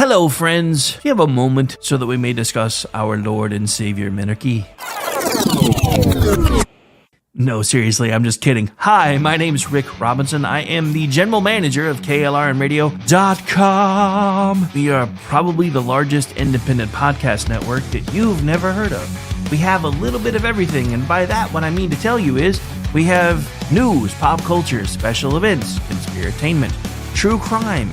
Hello, friends. Do you have a moment so that we may discuss our Lord and Savior Minarchy? No, seriously, I'm just kidding. Hi, my name's Rick Robinson. I am the general manager of KLRNradio.com. We are probably the largest independent podcast network that you've never heard of. We have a little bit of everything, and by that, what I mean to tell you is we have news, pop culture, special events, conspiratainment, true crime,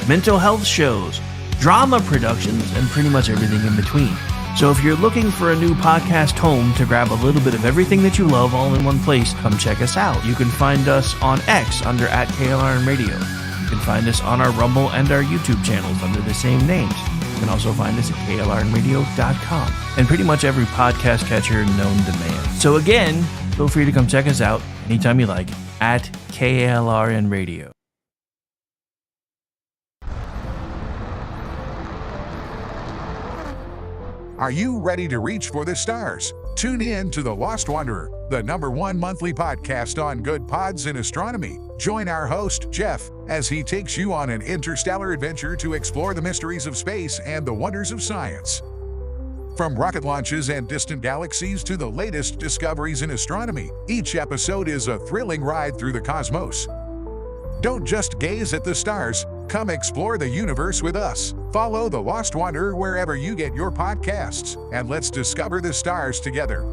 mental health shows, drama productions, and pretty much everything in between. So if you're looking for a new podcast home to grab a little bit of everything that you love all in one place, come check us out. You can find us on X under @KLRNradio. You can find us on our Rumble and our YouTube channels under the same names. You can also find us at KLRNradio.com and pretty much every podcast catcher known to man. So again, feel free to come check us out anytime you like at KLRNradio. Are you ready to reach for the stars? Tune in to The Lost Wanderer, the #1 monthly podcast on good pods in astronomy. Join our host, Jeff, as he takes you on an interstellar adventure to explore the mysteries of space and the wonders of science. From rocket launches and distant galaxies to the latest discoveries in astronomy, each episode is a thrilling ride through the cosmos. Don't just gaze at the stars, come explore the universe with us. Follow The Lost Wanderer wherever you get your podcasts, and let's discover the stars together.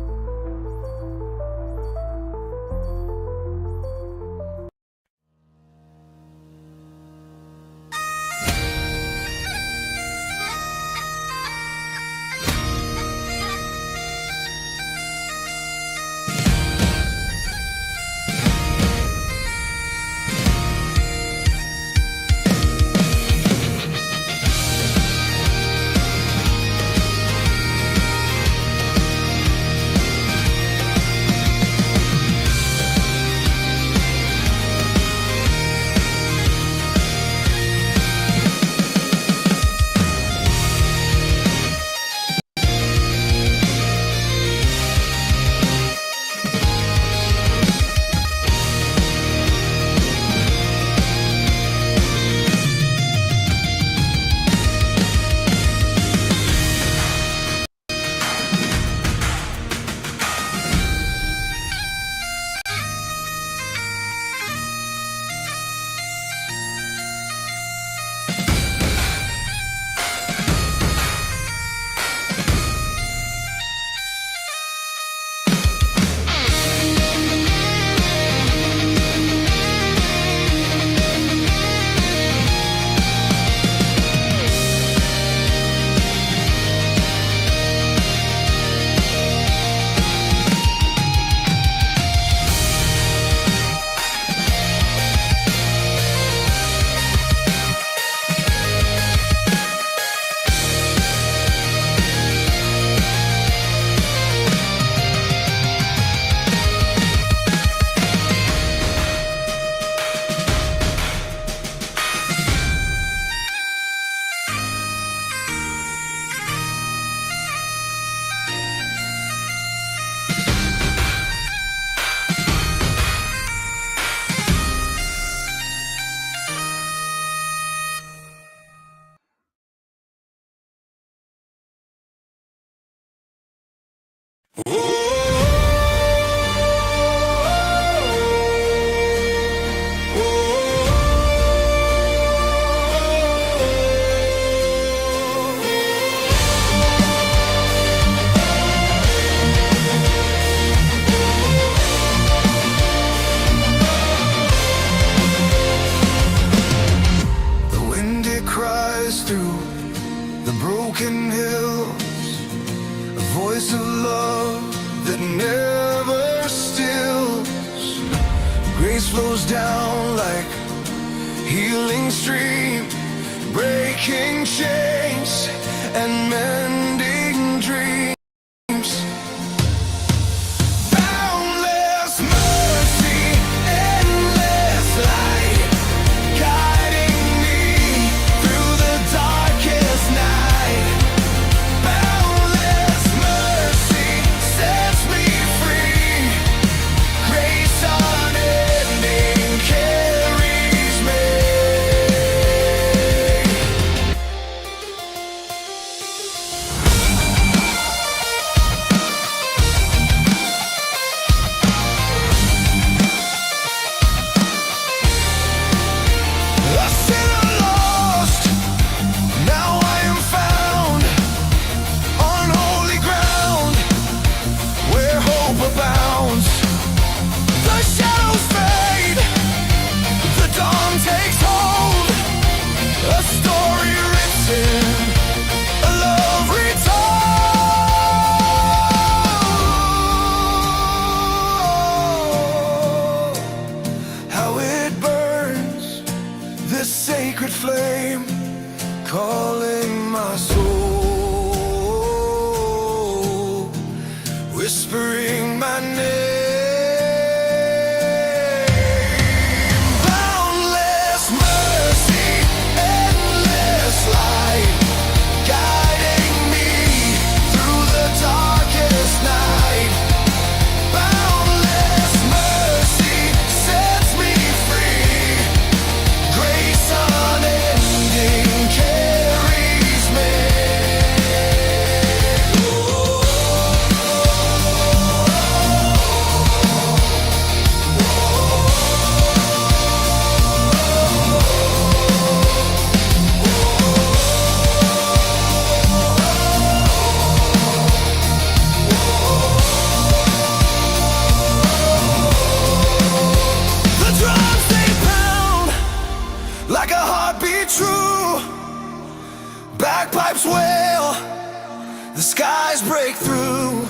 calling my soul, whispering my name. Boundless mercy, endless light, guiding me through the darkest night. Boundless mercy sets me free. Grace unending carries me. The drums they pound like a heartbeat true. Bagpipes wail, the skies break through.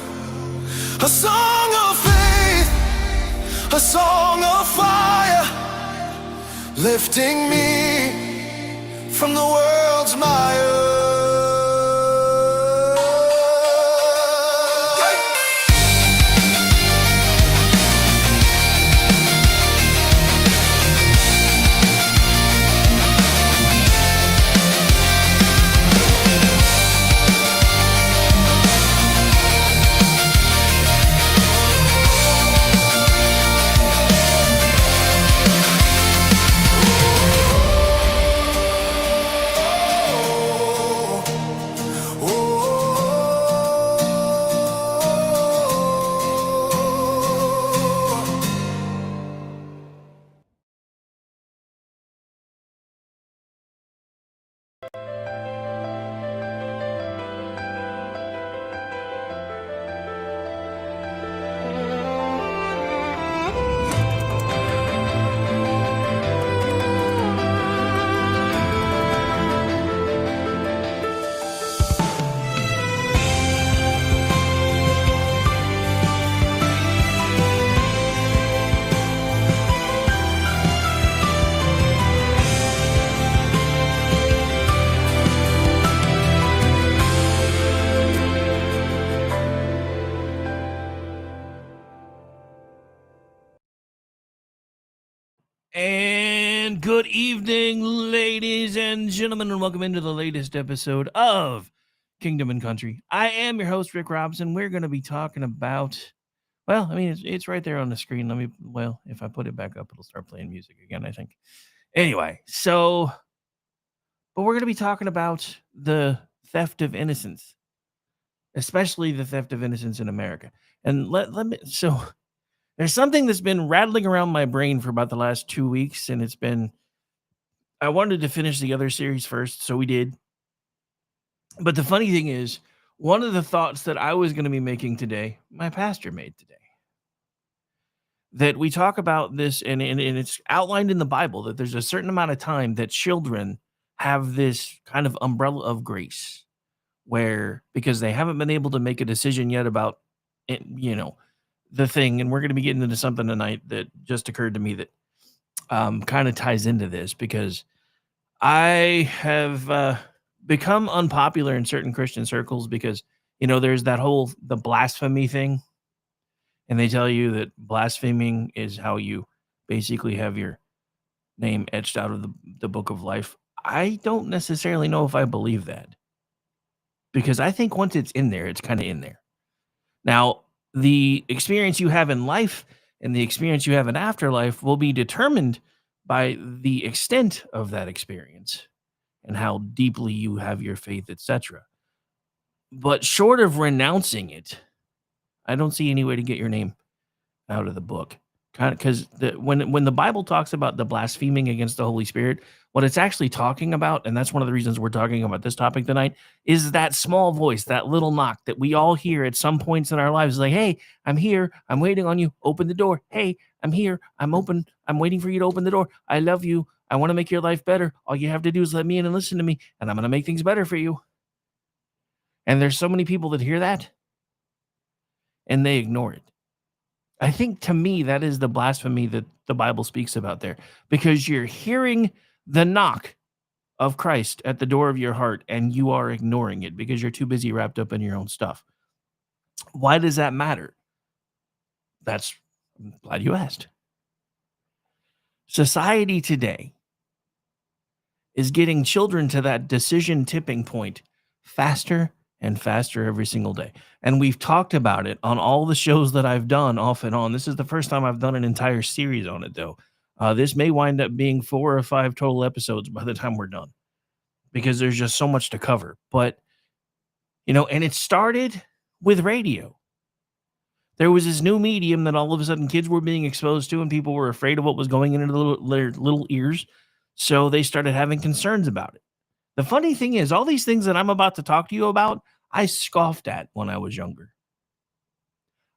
A song of faith, a song of fire, lifting me from the world's mire. And good evening, ladies and gentlemen, and welcome into the latest episode of Kingdom and Country. I am your host, Rick Robinson. We're going to be talking about, well, I mean, it's right there on the screen. If I put it back up, it'll start playing music again, I think. Anyway, but we're going to be talking about the theft of innocence, especially the theft of innocence in America. And there's something that's been rattling around my brain for about the last 2 weeks, and I wanted to finish the other series first, so we did. But the funny thing is, one of the thoughts that I was going to be making today, my pastor made today. That we talk about this, and it's outlined in the Bible, that there's a certain amount of time that children have this kind of umbrella of grace, where, because they haven't been able to make a decision yet about it, the thing, and we're going to be getting into something tonight that just occurred to me that kind of ties into this, because I have become unpopular in certain Christian circles because, there's the blasphemy thing, and they tell you that blaspheming is how you basically have your name etched out of the book of life. I don't necessarily know if I believe that, because I think once it's in there, it's kind of in there. Now, the experience you have in life and the experience you have in afterlife will be determined by the extent of that experience and how deeply you have your faith, etc. But short of renouncing it, I don't see any way to get your name out of the book. Kind of, because when the Bible talks about the blaspheming against the Holy Spirit, what it's actually talking about, and that's one of the reasons we're talking about this topic tonight, is that small voice, that little knock that we all hear at some points in our lives, like, hey, I'm here, I'm waiting on you, open the door. Hey, I'm here, I'm open, I'm waiting for you to open the door. I love you, I want to make your life better. All you have to do is let me in and listen to me, and I'm going to make things better for you. And there's so many people that hear that, and they ignore it. I think, to me, that is the blasphemy that the Bible speaks about there, because you're hearing the knock of Christ at the door of your heart and you are ignoring it because you're too busy wrapped up in your own stuff. Why does that matter? I'm glad you asked. Society today is getting children to that decision tipping point faster and faster every single day. And we've talked about it on all the shows that I've done off and on. This is the first time I've done an entire series on it, though. This may wind up being 4 or 5 total episodes by the time we're done because there's just so much to cover. But, and it started with radio. There was this new medium that all of a sudden kids were being exposed to and people were afraid of what was going into their little ears. So they started having concerns about it. The funny thing is, all these things that I'm about to talk to you about, I scoffed at when I was younger.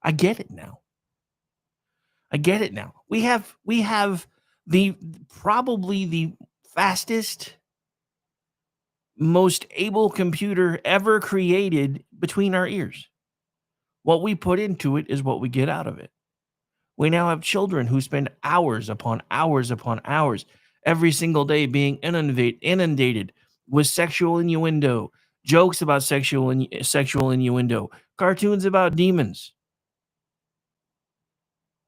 I get it now. We have probably the fastest, most able computer ever created between our ears. What we put into it is what we get out of it. We now have children who spend hours upon hours upon hours every single day being inundated with sexual innuendo, jokes about sexual innuendo, cartoons about demons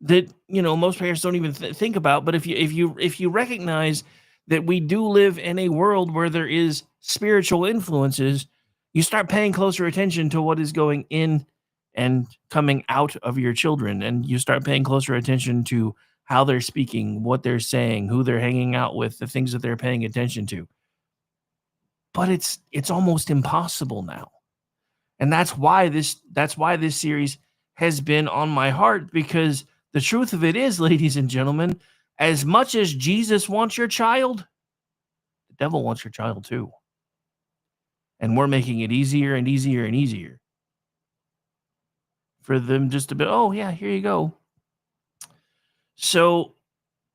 that most parents don't even think about. But if you recognize that we do live in a world where there is spiritual influences, you start paying closer attention to what is going in and coming out of your children, and you start paying closer attention to how they're speaking, what they're saying, who they're hanging out with, the things that they're paying attention to. But it's almost impossible now. And that's why this series has been on my heart, because the truth of it is, ladies and gentlemen, as much as Jesus wants your child, the devil wants your child too. And we're making it easier and easier and easier for them just to be, oh yeah, here you go. So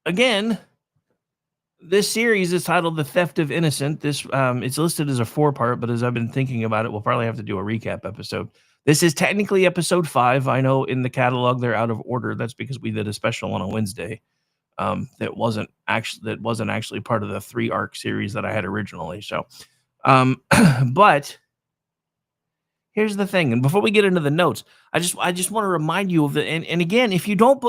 again, this series is titled The Theft of Innocence. This it's listed as a 4-part, but as I've been thinking about it, we'll probably have to do a recap episode. This is technically episode 5. I know in the catalog they're out of order. That's because we did a special on a Wednesday that wasn't actually part of the 3-arc series that I had originally. So, but here's the thing, and before we get into the notes, I just want to remind you of the and again, if you don't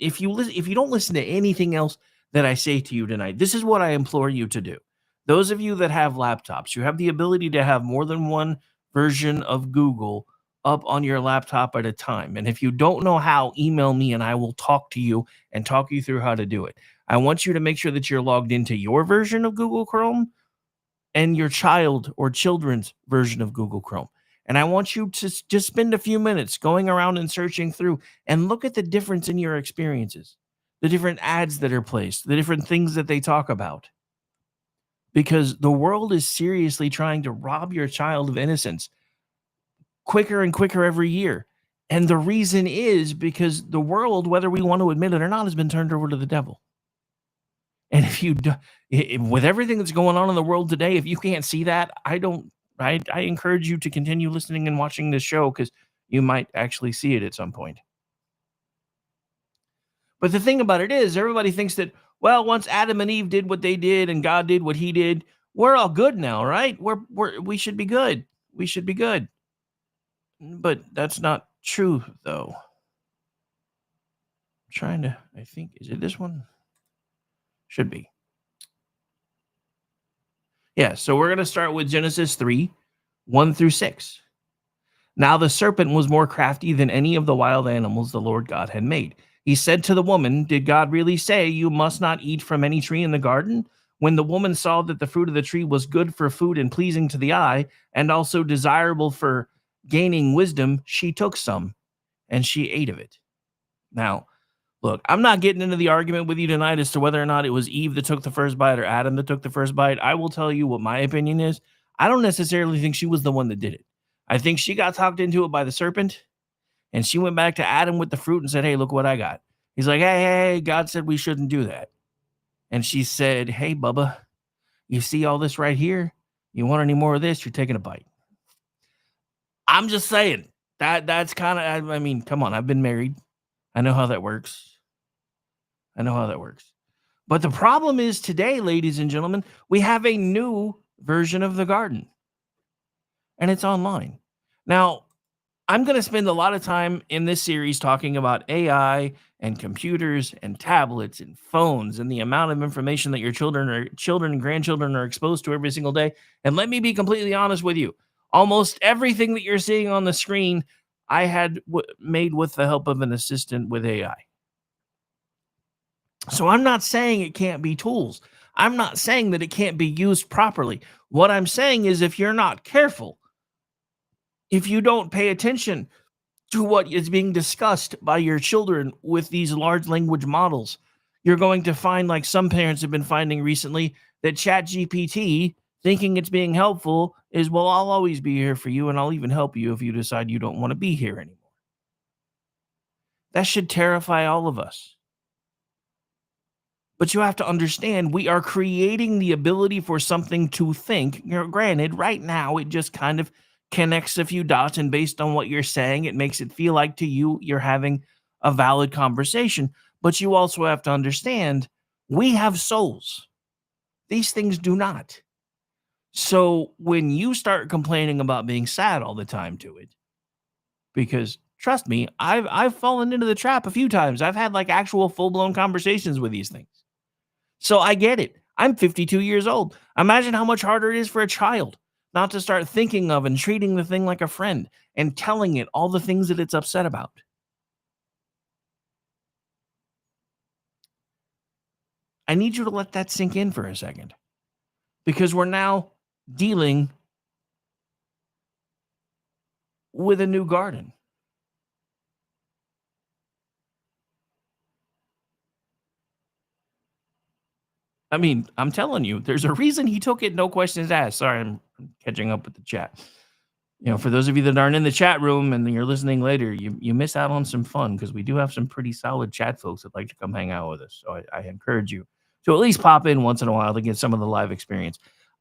listen to anything else that I say to you tonight, this is what I implore you to do. Those of you that have laptops, you have the ability to have more than one version of Google up on your laptop at a time. And if you don't know how, email me and I will talk to you and talk you through how to do it. I want you to make sure that you're logged into your version of Google Chrome and your child or children's version of Google Chrome. And I want you to just spend a few minutes going around and searching through and look at the difference in your experiences, the different ads that are placed, the different things that they talk about. Because the world is seriously trying to rob your child of innocence quicker and quicker every year. And the reason is because the world, whether we want to admit it or not, has been turned over to the devil. And if you do, with everything that's going on in the world today, if you can't see that, I encourage you to continue listening and watching this show, because you might actually see it at some point. But the thing about it is, everybody thinks that, well, once Adam and Eve did what they did and God did what he did, we're all good now, right? We should be good. We should be good. But that's not true, though. I think, is it this one? Should be. Yeah, so we're going to start with Genesis 3, 1 through 6. Now the serpent was more crafty than any of the wild animals the Lord God had made. He said to the woman, "Did God really say you must not eat from any tree in the garden?" When the woman saw that the fruit of the tree was good for food and pleasing to the eye, and also desirable for gaining wisdom, she took some, and she ate of it. Now, look, I'm not getting into the argument with you tonight as to whether or not it was Eve that took the first bite or Adam that took the first bite. I will tell you what my opinion is. I don't necessarily think she was the one that did it. I think she got talked into it by the serpent, and she went back to Adam with the fruit and said, "Hey, look what I got." He's like, hey, God said we shouldn't do that. And she said, "Hey, Bubba, you see all this right here? You want any more of this? You're taking a bite." I'm just saying that's kind of, I mean, come on, I've been married. I know how that works. But the problem is today, ladies and gentlemen, we have a new version of the garden, and it's online. Now, I'm going to spend a lot of time in this series talking about AI and computers and tablets and phones and the amount of information that your children and grandchildren are exposed to every single day. And let me be completely honest with you. Almost everything that you're seeing on the screen, I had made with the help of an assistant with AI. So I'm not saying it can't be tools. I'm not saying that it can't be used properly. What I'm saying is if you're not careful, if you don't pay attention to what is being discussed by your children with these large language models, you're going to find, like some parents have been finding recently, that ChatGPT, thinking it's being helpful, is, well, I'll always be here for you and I'll even help you if you decide you don't want to be here anymore. That should terrify all of us. But you have to understand, we are creating the ability for something to think. Granted, right now, it just kind of connects a few dots, and based on what you're saying, it makes it feel like to you you're having a valid conversation. But you also have to understand, we have souls. These things do not. So when you start complaining about being sad all the time to it, because trust me, I've fallen into the trap a few times. I've had like actual full-blown conversations with these things. So I get it. I'm 52 years old. Imagine how much harder it is for a child not to start thinking of and treating the thing like a friend and telling it all the things that it's upset about. I need you to let that sink in for a second, because we're now dealing with a new garden. I mean, I'm telling you, there's a reason he took it, no questions asked. Sorry, I'm catching up with the chat. For those of you that aren't in the chat room and you're listening later, you miss out on some fun, because we do have some pretty solid chat folks that like to come hang out with us. So I encourage you to at least pop in once in a while to get some of the live experience.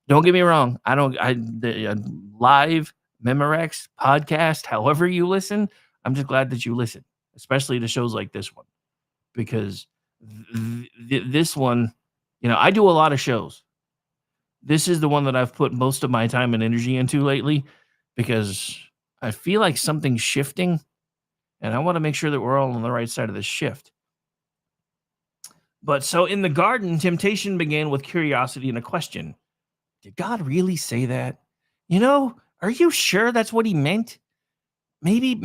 Don't get me wrong. The live Memorex podcast, however you listen, I'm just glad that you listen, especially to shows like this one, because this one, I do a lot of shows. This is the one that I've put most of my time and energy into lately, because I feel like something's shifting, and I want to make sure that we're all on the right side of the shift. But so in the garden, temptation began with curiosity and a question. Did God really say that? Are you sure that's what he meant? Maybe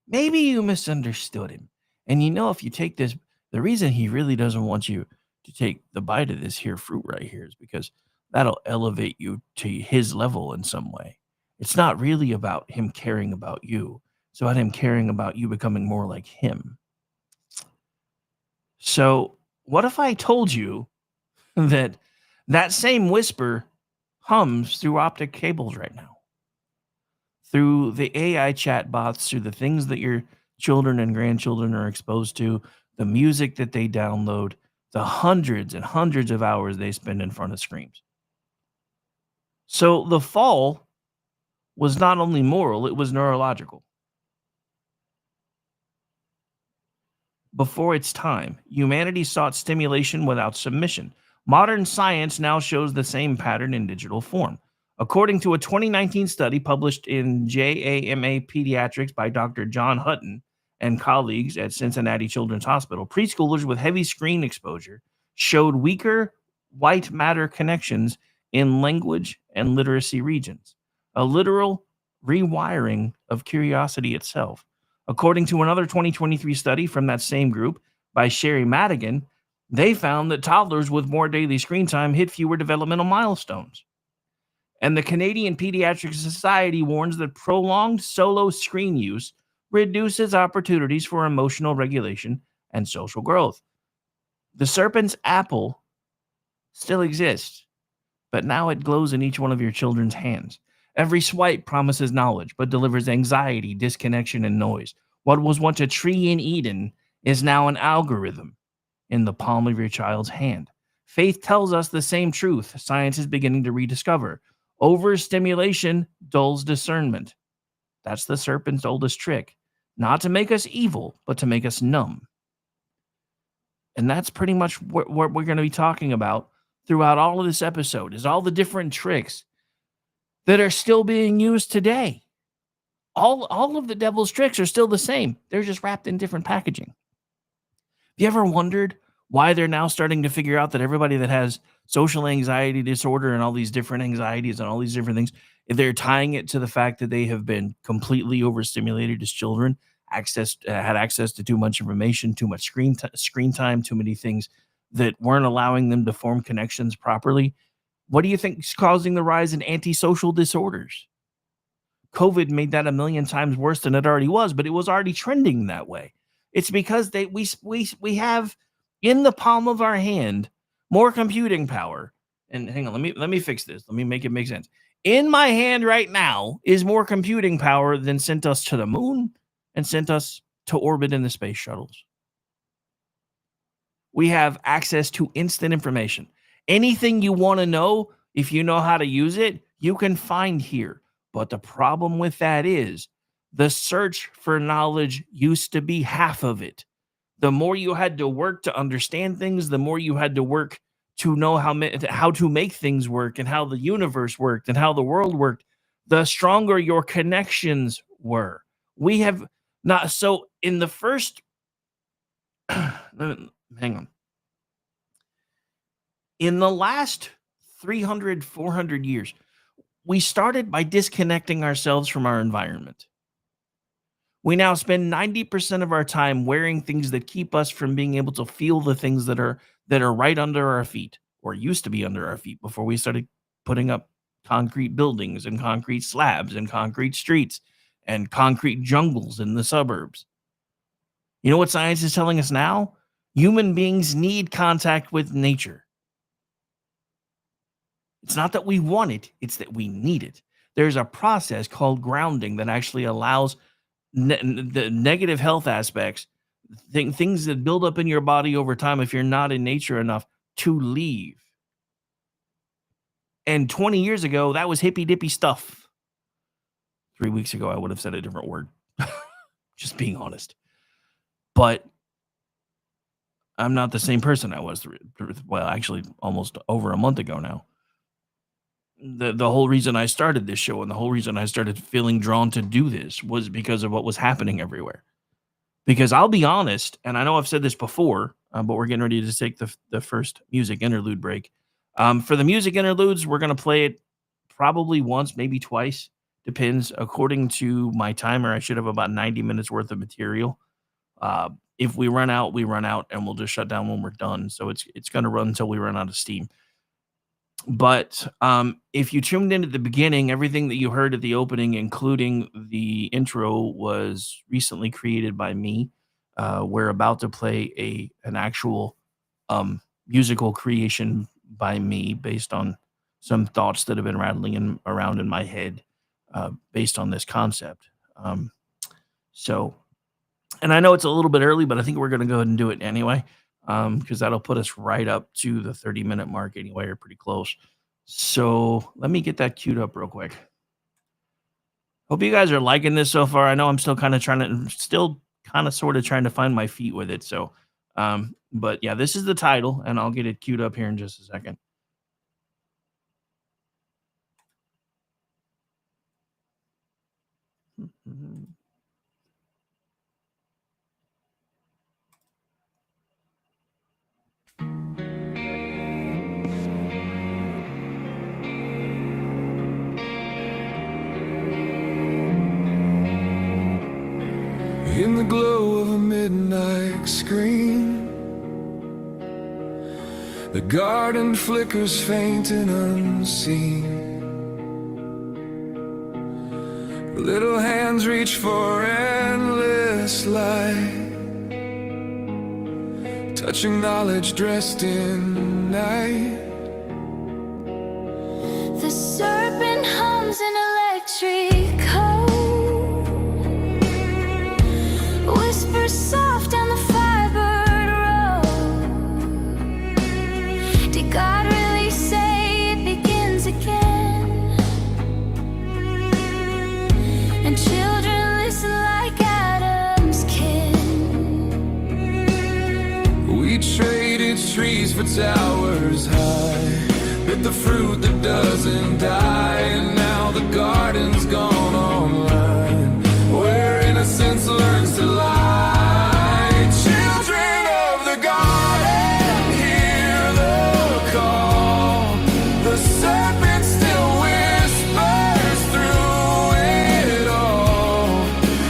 you misunderstood him. And if you take this, the reason he really doesn't want you to take the bite of this here fruit right here is because that'll elevate you to his level in some way. It's not really about him caring about you. It's about him caring about you becoming more like him. So what if I told you that same whisper hums through optic cables right now? Through the AI chat bots, through the things that your children and grandchildren are exposed to, the music that they download, the hundreds and hundreds of hours they spend in front of screens. So the fall was not only moral, it was neurological. Before its time, humanity sought stimulation without submission. Modern science now shows the same pattern in digital form. According to a 2019 study published in JAMA Pediatrics by Dr. John Hutton and colleagues at Cincinnati Children's Hospital, preschoolers with heavy screen exposure showed weaker white matter connections in language and literacy regions, a literal rewiring of curiosity itself. According to another 2023 study from that same group by Sherry Madigan, they found that toddlers with more daily screen time hit fewer developmental milestones. And the Canadian Pediatric Society warns that prolonged solo screen use reduces opportunities for emotional regulation and social growth. The Serpent's apple still exists, but now it glows in each one of your children's hands. Every swipe promises knowledge, but delivers anxiety, disconnection, and noise. What was once a tree in Eden is now an algorithm in the palm of your child's hand. Faith tells us the same truth science is beginning to rediscover. Overstimulation dulls discernment. That's the serpent's oldest trick. Not to make us evil, but to make us numb. And that's pretty much what we're going to be talking about throughout all of this episode, is all the different tricks that are still being used today. All of the devil's tricks are still the same. They're just wrapped in different packaging. Have you ever wondered why they're now starting to figure out that everybody that has social anxiety disorder and all these different anxieties and all these different things, if they're tying it to the fact that they have been completely overstimulated as children, had access to too much information, too much screen time, too many things that weren't allowing them to form connections properly? What do you think is causing the rise in antisocial disorders? COVID made that a million times worse than it already was, but it was already trending that way. It's because we have in the palm of our hand more computing power. And hang on, let me fix this. Let me make it make sense. In my hand right now is more computing power than sent us to the moon and sent us to orbit in the space shuttles. We have access to instant information. Anything you want to know, if you know how to use it, you can find here. But the problem with that is the search for knowledge used to be half of it. The more you had to work to understand things, the more you had to work to know how to make things work and how the universe worked and how the world worked, the stronger your connections were. We have not. So in the first, hang on. In the last 300, 400 years, we started by disconnecting ourselves from our environment. We now spend 90% of our time wearing things that keep us from being able to feel the things that are right under our feet, or used to be under our feet before we started putting up concrete buildings and concrete slabs and concrete streets and concrete jungles in the suburbs. You know what science is telling us now? Human beings need contact with nature. It's not that we want it, it's that we need it. There's a process called grounding that actually allows the negative health aspects, things that build up in your body over time if you're not in nature enough, to leave. And 20 years ago, that was hippy dippy stuff. 3 weeks ago, I would have said a different word. Just being honest. But I'm not the same person I was, well, actually almost over a month ago now. The whole reason I started this show and the whole reason I started feeling drawn to do this was because of what was happening everywhere. Because I'll be honest, and I know I've said this before, but we're getting ready to take the first music interlude break. For the music interludes, we're going to play it probably once, maybe twice. Depends. According to my timer, I should have about 90 minutes worth of material. If we run out, we run out, and we'll just shut down when we're done. So it's going to run until we run out of steam. But if you tuned in at the beginning, everything that you heard at the opening, including the intro, was recently created by me. We're about to play an actual musical creation by me based on some thoughts that have been rattling around in my head based on this concept. And I know it's a little bit early, but I think we're going to go ahead and do it anyway. Because that'll put us right up to the 30-minute mark anyway, or pretty close. So let me get that queued up real quick. Hope you guys are liking this so far. I know I'm still kind of sort of trying to find my feet with it. So, but yeah, this is the title, and I'll get it queued up here in just a second. In the glow of a midnight screen, the garden flickers faint and unseen. Little hands reach for endless light, touching knowledge dressed in night. The serpent hums an electric code, whispers soft down the fibered road. Did God really say it begins again? And children listen like Adam's kin. We trade reach for towers high, bit the fruit that doesn't die, and now the garden's gone online, where innocence learns to lie. Children of the garden, hear the call. The serpent still whispers through it all.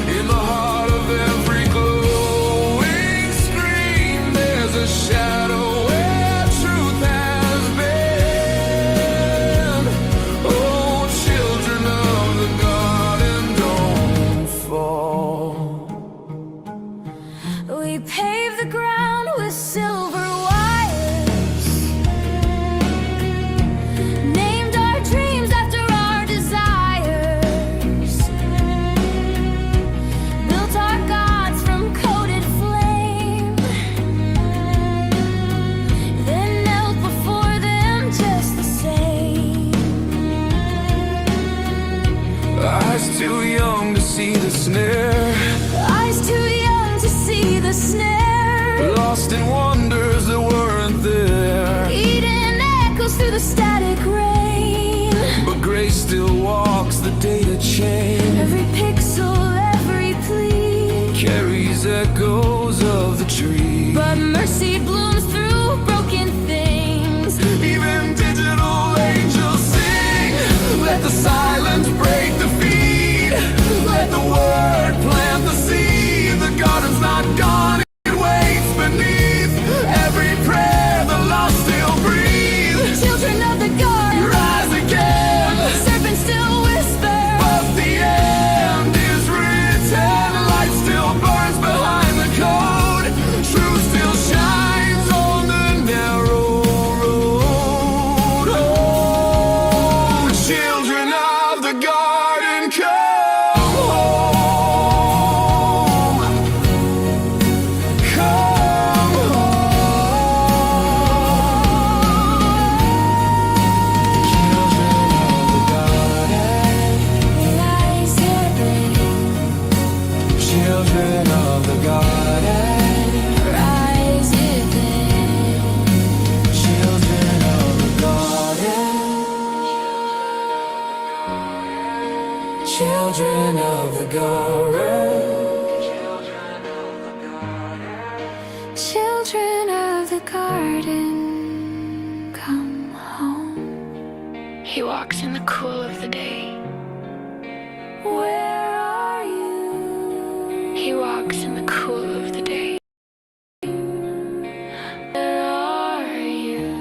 In the heart of every glowing scream, there's a shadow where truth has been. Oh, children of the garden, don't fall. We pave the ground with silver wires, named our dreams after our desires, built our gods from coated flame, then knelt before them just the same. Eyes too young to see the snare, Eyes too young to see the snare. lost in wonders that weren't there. Eden echoes through the static rain. But grace still walks the data chain, Every pixel, every plea. carries echoes of the tree. But mercy blooms through broken things. Even digital angels sing. Let the silence break the feed. Let the word plant the seed. The garden's not gone, it waits beneath every prayer. The lost still breathe. Children of the garden, Rise again, serpent still whisper. but the end is written. Light still burns behind the code. Truth still shines on the narrow road. Oh, children of the garden, come home. Come home. Children of the garden. Rise again. Children of the garden. Children of the garden. Children of the garden, come home. He walks in the cool of the day. Where are you? He walks in the cool of the day. Where are you?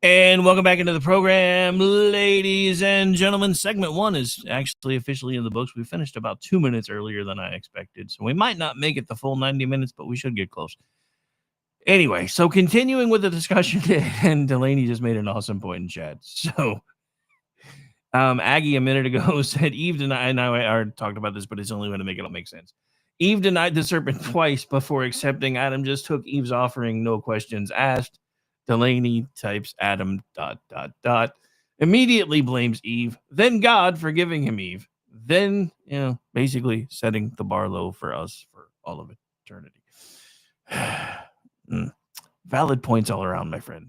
And welcome back into the program, ladies and gentlemen. Segment 1 is actually officially in the books. We finished about 2 minutes earlier than I expected, so we might not make it the full 90 minutes, but we should get close. Anyway, so continuing with the discussion, and Delaney just made an awesome point in chat. So Aggie a minute ago said Eve denied, and I already talked about this, but it's the only way to make it all make sense. Eve denied the serpent twice before accepting. Adam just took Eve's offering, no questions asked. Delaney types Adam ... immediately blames Eve, then God for giving him Eve, then, basically setting the bar low for us for all of eternity. Valid points all around, my friend.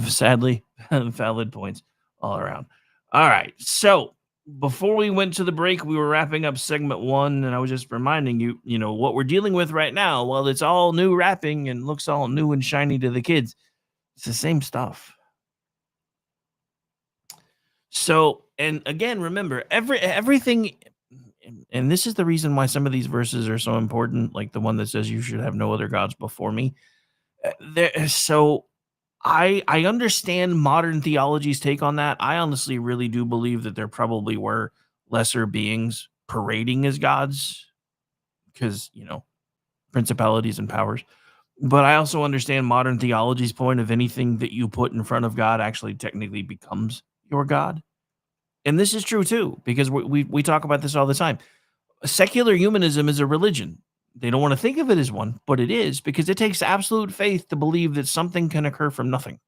Sadly, valid points all around. All right, so before we went to the break, we were wrapping up segment 1, and I was just reminding you, what we're dealing with right now. Well, it's all new wrapping and looks all new and shiny to the kids. It's the same stuff. So, and again, remember, everything, and this is the reason why some of these verses are so important, like the one that says you should have no other gods before me. So I understand modern theology's take on that. I honestly really do believe that there probably were lesser beings parading as gods because, principalities and powers. But I also understand modern theology's point of anything that you put in front of God actually technically becomes your God. And this is true too, because we talk about this all the time. Secular humanism is a religion. They don't want to think of it as one, but it is because it takes absolute faith to believe that something can occur from nothing.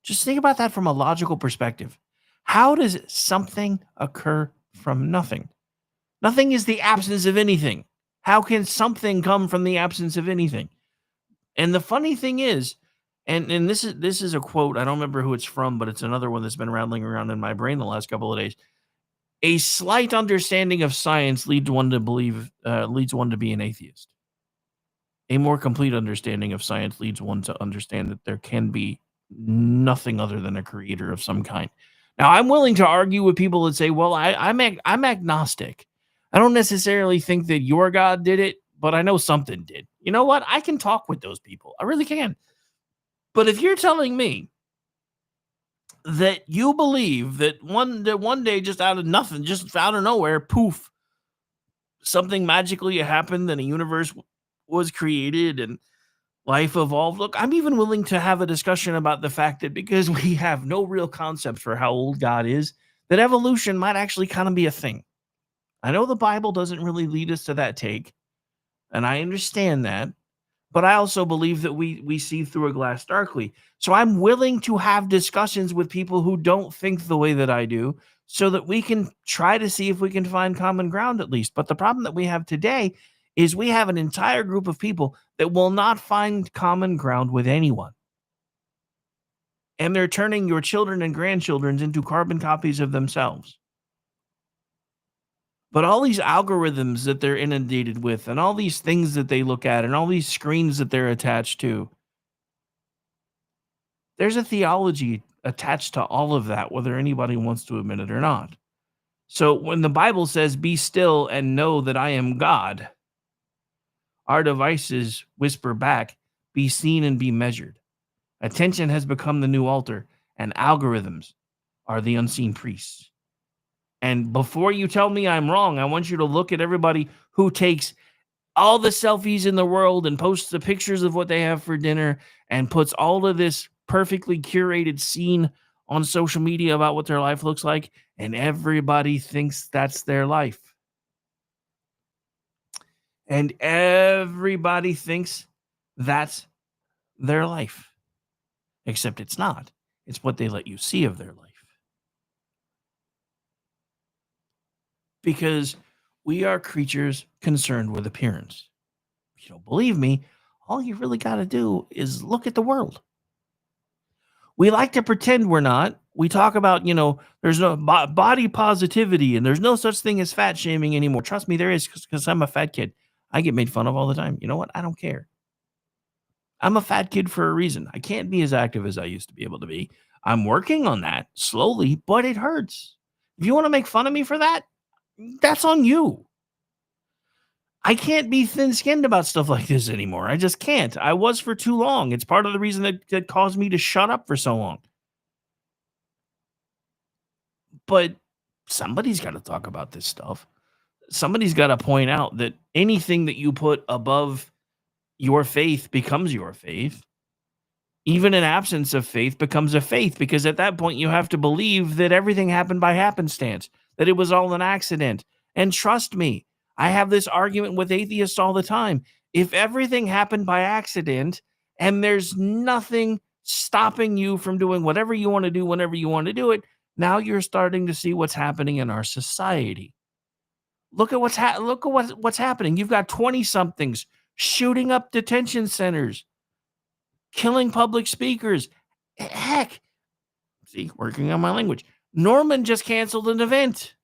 Just think about that from a logical perspective. How does something occur from nothing? Nothing is the absence of anything. How can something come from the absence of anything? And the funny thing is, and this is a quote, I don't remember who it's from, but it's another one that's been rattling around in my brain the last couple of days. A slight understanding of science leads one to be an atheist. A more complete understanding of science leads one to understand that there can be nothing other than a creator of some kind. Now, I'm willing to argue with people that say, well, I'm agnostic. I don't necessarily think that your God did it, but I know something did. You know what? I can talk with those people. I really can. But if you're telling me that you believe that one day, just out of nothing, just out of nowhere, poof, something magically happened and a universe was created and life evolved. Look, I'm even willing to have a discussion about the fact that because we have no real concept for how old God is, that evolution might actually kind of be a thing. I know the Bible doesn't really lead us to that take, and I understand that, but I also believe that we see through a glass darkly. So I'm willing to have discussions with people who don't think the way that I do so that we can try to see if we can find common ground at least. But the problem that we have today is we have an entire group of people that will not find common ground with anyone. And they're turning your children and grandchildren into carbon copies of themselves. But all these algorithms that they're inundated with and all these things that they look at and all these screens that they're attached to, there's a theology attached to all of that, whether anybody wants to admit it or not. So when the Bible says, be still and know that I am God, our devices whisper back, be seen and be measured. Attention has become the new altar, and algorithms are the unseen priests. And before you tell me I'm wrong, I want you to look at everybody who takes all the selfies in the world and posts the pictures of what they have for dinner and puts all of this perfectly curated scene on social media about what their life looks like, and everybody thinks that's their life. And everybody thinks that's their life. Except it's not. It's what they let you see of their life. Because we are creatures concerned with appearance. If you don't believe me, all you really got to do is look at the world. We like to pretend we're not. We talk about, there's no body positivity and there's no such thing as fat shaming anymore. Trust me, there is, because I'm a fat kid. I get made fun of all the time. You know what? I don't care. I'm a fat kid for a reason. I can't be as active as I used to be able to be. I'm working on that slowly, but it hurts. If you want to make fun of me for that, that's on you. I can't be thin-skinned about stuff like this anymore. I just can't. I was for too long. It's part of the reason that caused me to shut up for so long. But somebody's got to talk about this stuff. Somebody's got to point out that anything that you put above your faith becomes your faith. Even an absence of faith becomes a faith, because at that point you have to believe that everything happened by happenstance, that it was all an accident. And trust me, I have this argument with atheists all the time. If everything happened by accident and there's nothing stopping you from doing whatever you want to do whenever you want to do it, now you're starting to see what's happening in our society. Look at what's happening. You've got 20-somethings shooting up detention centers, killing public speakers. Heck, see, working on my language. Norman just canceled an event.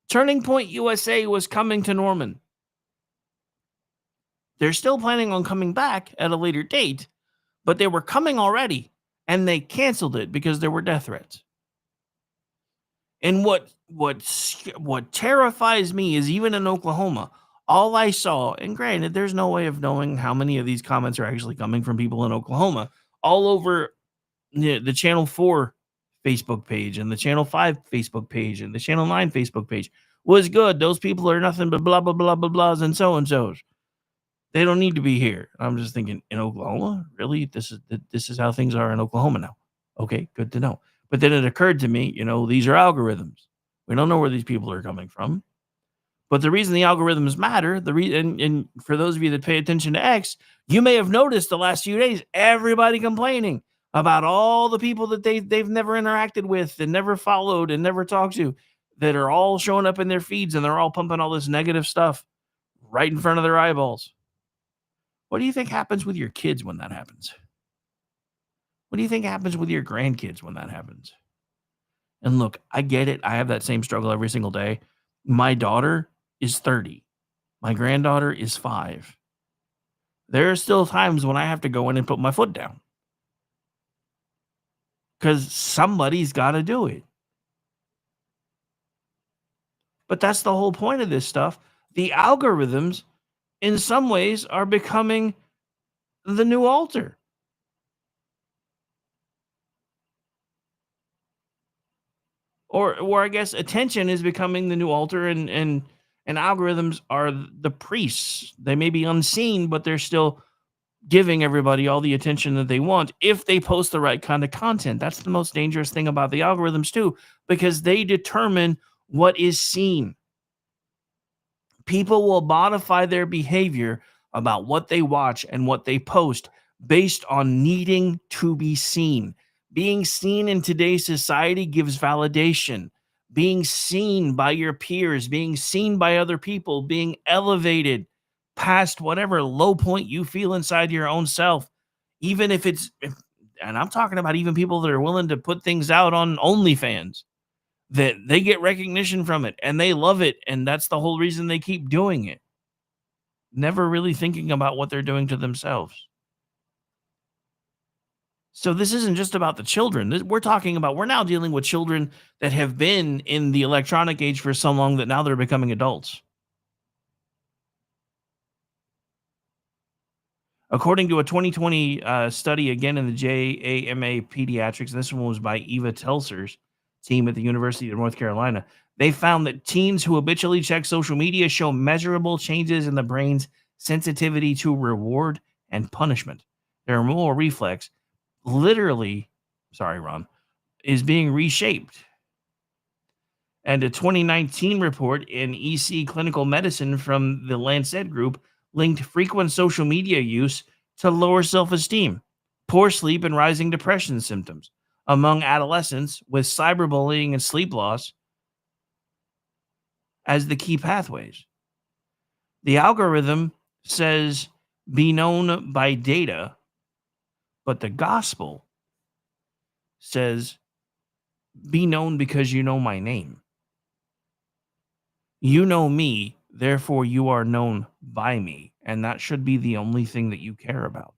Turning Point USA was coming to Norman. They're still planning on coming back at a later date, but they were coming already, and they canceled it because there were death threats. And what terrifies me is, even in Oklahoma, All I saw, and granted, there's no way of knowing how many of these comments are actually coming from people in Oklahoma, all over the Channel 4 Facebook page and the Channel 5 Facebook page and the Channel 9 Facebook page was good. Those people are nothing but blah, blah, blah, blah, blahs and so-and-sos. They don't need to be here. I'm just thinking, in Oklahoma? Really? This is how things are in Oklahoma now. Okay, good to know. But then it occurred to me, these are algorithms. We don't know where these people are coming from. But the reason the algorithms matter, and for those of you that pay attention to X, you may have noticed the last few days, everybody complaining about all the people that they've never interacted with and never followed and never talked to, that are all showing up in their feeds, and they're all pumping all this negative stuff right in front of their eyeballs. What do you think happens with your kids when that happens? What do you think happens with your grandkids when that happens? And look, I get it. I have that same struggle every single day. My daughter is 30. My granddaughter is 5. There are still times when I have to go in and put my foot down, because somebody's got to do it. But that's the whole point of this stuff. The algorithms, in some ways, are becoming the new altar. Or I guess attention is becoming the new altar, and algorithms are the priests. They may be unseen, but they're still giving everybody all the attention that they want if they post the right kind of content. That's the most dangerous thing about the algorithms too, because they determine what is seen. People will modify their behavior about what they watch and what they post based on needing to be seen. Being seen in today's society gives validation. Being seen by your peers, being seen by other people, being elevated past whatever low point you feel inside your own self, even if and I'm talking about even people that are willing to put things out on OnlyFans, that they get recognition from it and they love it, and that's the whole reason they keep doing it, never really thinking about what they're doing to themselves. So this isn't just about the children. We're now dealing with children that have been in the electronic age for so long that now they're becoming adults. According to a 2020 study, again in the JAMA Pediatrics, this one was by Eva Telser's team at the University of North Carolina, they found that teens who habitually check social media show measurable changes in the brain's sensitivity to reward and punishment. Their moral reflex is being reshaped. And a 2019 report in EC Clinical Medicine from the Lancet Group linked frequent social media use to lower self-esteem, poor sleep, and rising depression symptoms among adolescents, with cyberbullying and sleep loss as the key pathways. The algorithm says be known by data, but the gospel says be known because you know my name. You know me, therefore you are known by me, and that should be the only thing that you care about.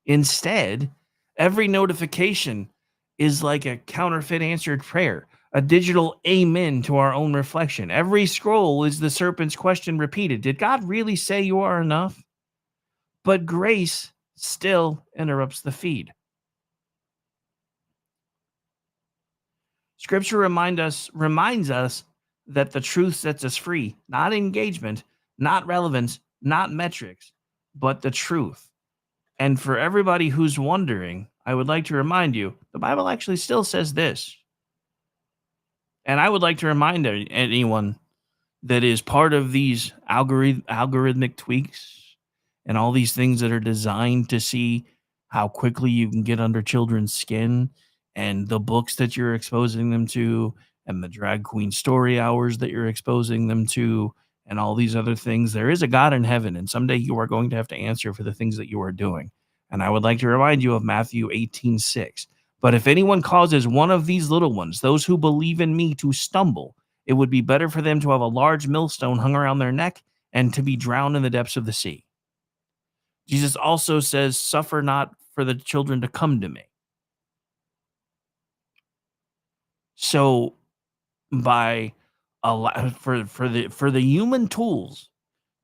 Instead, every notification is like a counterfeit answered prayer, a digital amen to our own reflection. Every scroll is the serpent's question repeated. Did God really say you are enough? But grace still interrupts the feed. Scripture reminds us that the truth sets us free, not engagement, not relevance, not metrics, but the truth. And for everybody who's wondering, I would like to remind you, the Bible actually still says this. And I would like to remind anyone that is part of these algorithmic tweaks and all these things that are designed to see how quickly you can get under children's skin, and the books that you're exposing them to, and the drag queen story hours that you're exposing them to, and all these other things. There is a God in heaven, and someday you are going to have to answer for the things that you are doing. And I would like to remind you of Matthew 18:6. But if anyone causes one of these little ones, those who believe in me, to stumble, it would be better for them to have a large millstone hung around their neck and to be drowned in the depths of the sea. Jesus also says, suffer not for the children to come to me. So by for the human tools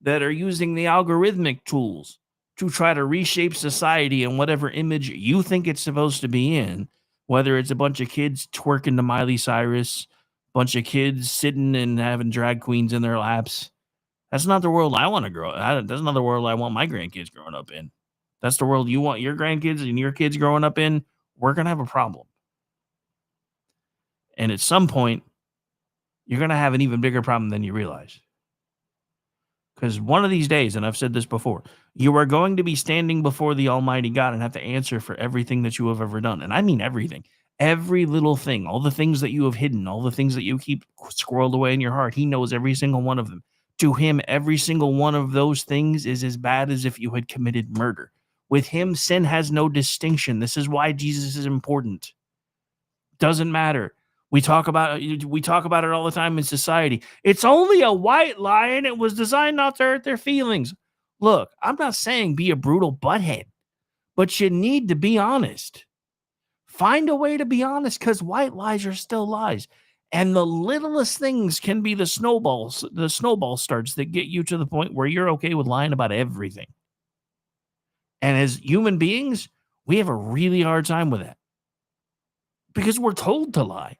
that are using the algorithmic tools to try to reshape society in whatever image you think it's supposed to be in, whether it's a bunch of kids twerking to Miley Cyrus, bunch of kids sitting and having drag queens in their laps. That's not the world I want to that's not the world I want my grandkids growing up in. That's the world you want your grandkids and your kids growing up in. We're going to have a problem. And at some point, you're going to have an even bigger problem than you realize. Because one of these days, and I've said this before, you are going to be standing before the Almighty God and have to answer for everything that you have ever done. And I mean everything. Every little thing, all the things that you have hidden, all the things that you keep squirreled away in your heart. He knows every single one of them. To him, every single one of those things is as bad as if you had committed murder. With him, sin has no distinction. This is why Jesus is important. Doesn't matter. We talk about it all the time in society. It's only a white lie, and it was designed not to hurt their feelings. Look, I'm not saying be a brutal butthead, but you need to be honest. Find a way to be honest, because white lies are still lies. And the littlest things can be the snowball starts that get you to the point where you're okay with lying about everything. And as human beings, we have a really hard time with that because we're told to lie.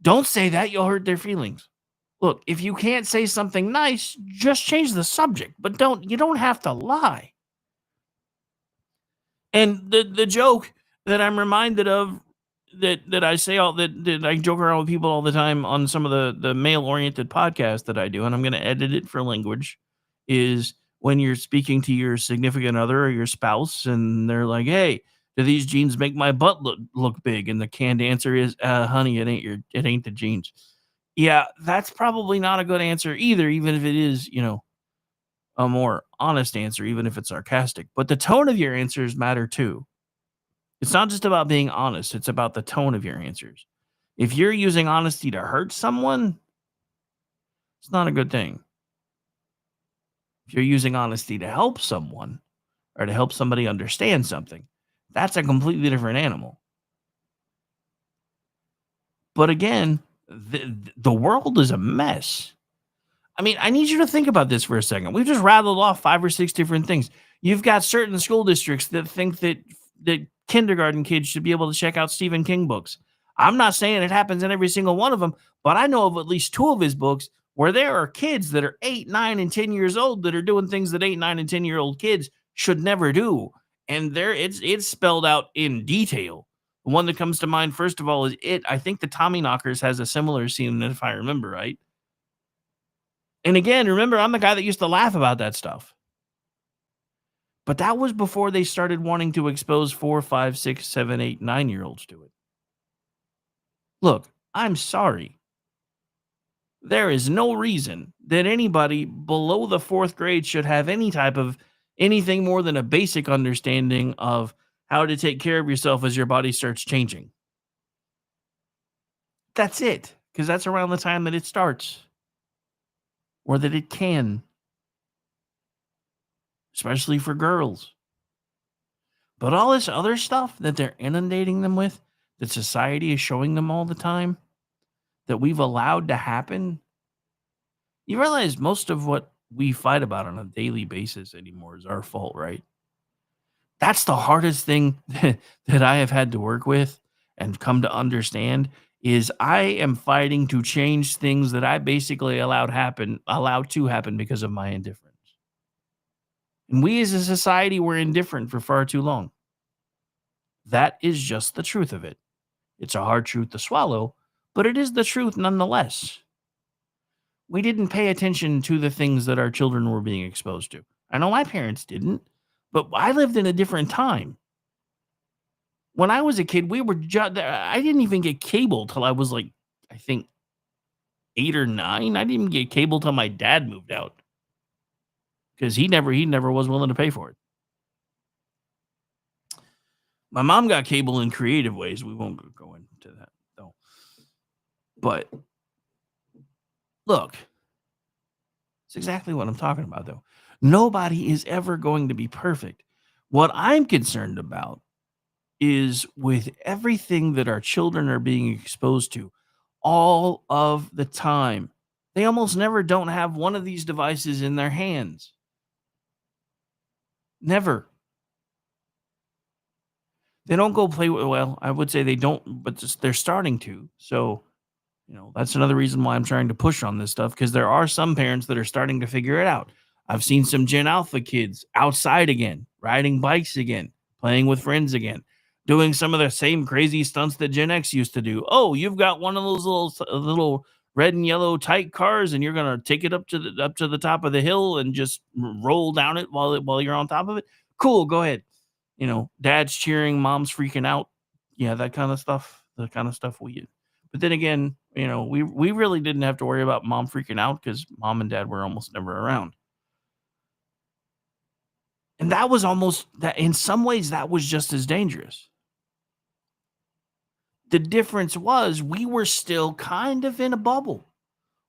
Don't say that, you'll hurt their feelings. Look, if you can't say something nice, just change the subject, but you don't have to lie. And the joke that I'm reminded of that I say that I joke around with people all the time on some of the male-oriented podcasts that I do, and I'm going to edit it for language, is when you're speaking to your significant other or your spouse, and they're like, "Hey, do these jeans make my butt look big?" And the canned answer is, "Honey, it ain't the jeans." Yeah, that's probably not a good answer either, even if it is, a more honest answer, even if it's sarcastic. But the tone of your answers matter too. It's not just about being honest, it's about the tone of your answers. If you're using honesty to hurt someone, it's not a good thing. If you're using honesty to help someone or to help somebody understand something, that's a completely different animal. But again, the world is a mess. I mean, I need you to think about this for a second. We've just rattled off 5 or 6 different things. You've got certain school districts that think that kindergarten kids should be able to check out Stephen King books. I'm not saying it happens in every single one of them, but I know of at least 2 of his books where there are kids that are 8, 9, and 10 years old that are doing things that 8, 9, and 10-year-old kids should never do. And there it's spelled out in detail. The one that comes to mind, first of all, is It. I think the Tommyknockers has a similar scene, if I remember right. And again, remember, I'm the guy that used to laugh about that stuff. But that was before they started wanting to expose 4, 5, 6, 7, 8, 9-year-olds to it. Look, I'm sorry. There is no reason that anybody below the 4th grade should have any type of anything more than a basic understanding of how to take care of yourself as your body starts changing. That's it, because that's around the time that it starts. Or that it can. Especially for girls. But all this other stuff that they're inundating them with, that society is showing them all the time, that we've allowed to happen, you realize most of what we fight about on a daily basis anymore is our fault, right? That's the hardest thing that I have had to work with and come to understand is I am fighting to change things that I basically allowed to happen because of my indifference. And we as a society were indifferent for far too long. That is just the truth of it. It's a hard truth to swallow, but it is the truth nonetheless. We didn't pay attention to the things that our children were being exposed to. I know my parents didn't, but I lived in a different time. When I was a kid, I didn't even get cable till I was like, I think 8 or 9. I didn't even get cable till my dad moved out. Because he never was willing to pay for it. My mom got cable in creative ways. We won't go into that, though. But look, it's exactly what I'm talking about, though. Nobody is ever going to be perfect. What I'm concerned about is with everything that our children are being exposed to all of the time, They almost never don't have one of these devices in their hands. Never. They don't go play with, well, I would say they don't, but they're starting to. So, that's another reason why I'm trying to push on this stuff, because there are some parents that are starting to figure it out. I've seen some Gen Alpha kids outside again, riding bikes again, playing with friends again, doing some of the same crazy stunts that Gen X used to do. Oh, you've got one of those little red and yellow tight cars, and you're gonna take it up to the top of the hill and just roll down it while you're on top of it. Cool, go ahead. Dad's cheering, mom's freaking out. Yeah, that kind of stuff. The kind of stuff we use. But then again, we really didn't have to worry about mom freaking out because mom and dad were almost never around. And that was almost that. In some ways, that was just as dangerous. The difference was we were still kind of in a bubble.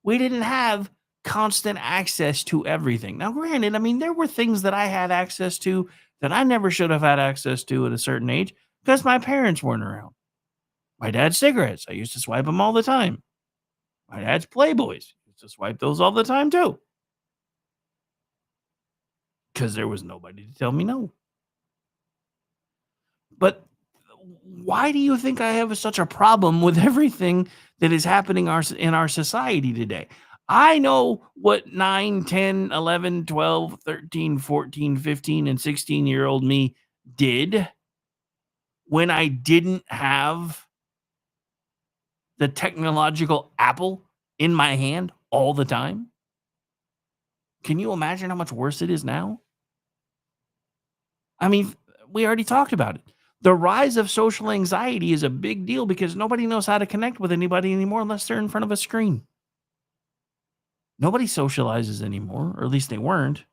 We didn't have constant access to everything. Now, granted, I mean, there were things that I had access to that I never should have had access to at a certain age because my parents weren't around. My dad's cigarettes, I used to swipe them all the time. My dad's Playboys, I used to swipe those all the time too. Because there was nobody to tell me no. But why do you think I have such a problem with everything that is happening in our society today? I know what 9, 10, 11, 12, 13, 14, 15, and 16-year-old me did when I didn't have the technological apple in my hand all the time. Can you imagine how much worse it is now? I mean, we already talked about it. The rise of social anxiety is a big deal because nobody knows how to connect with anybody anymore unless they're in front of a screen. Nobody socializes anymore, or at least they weren't.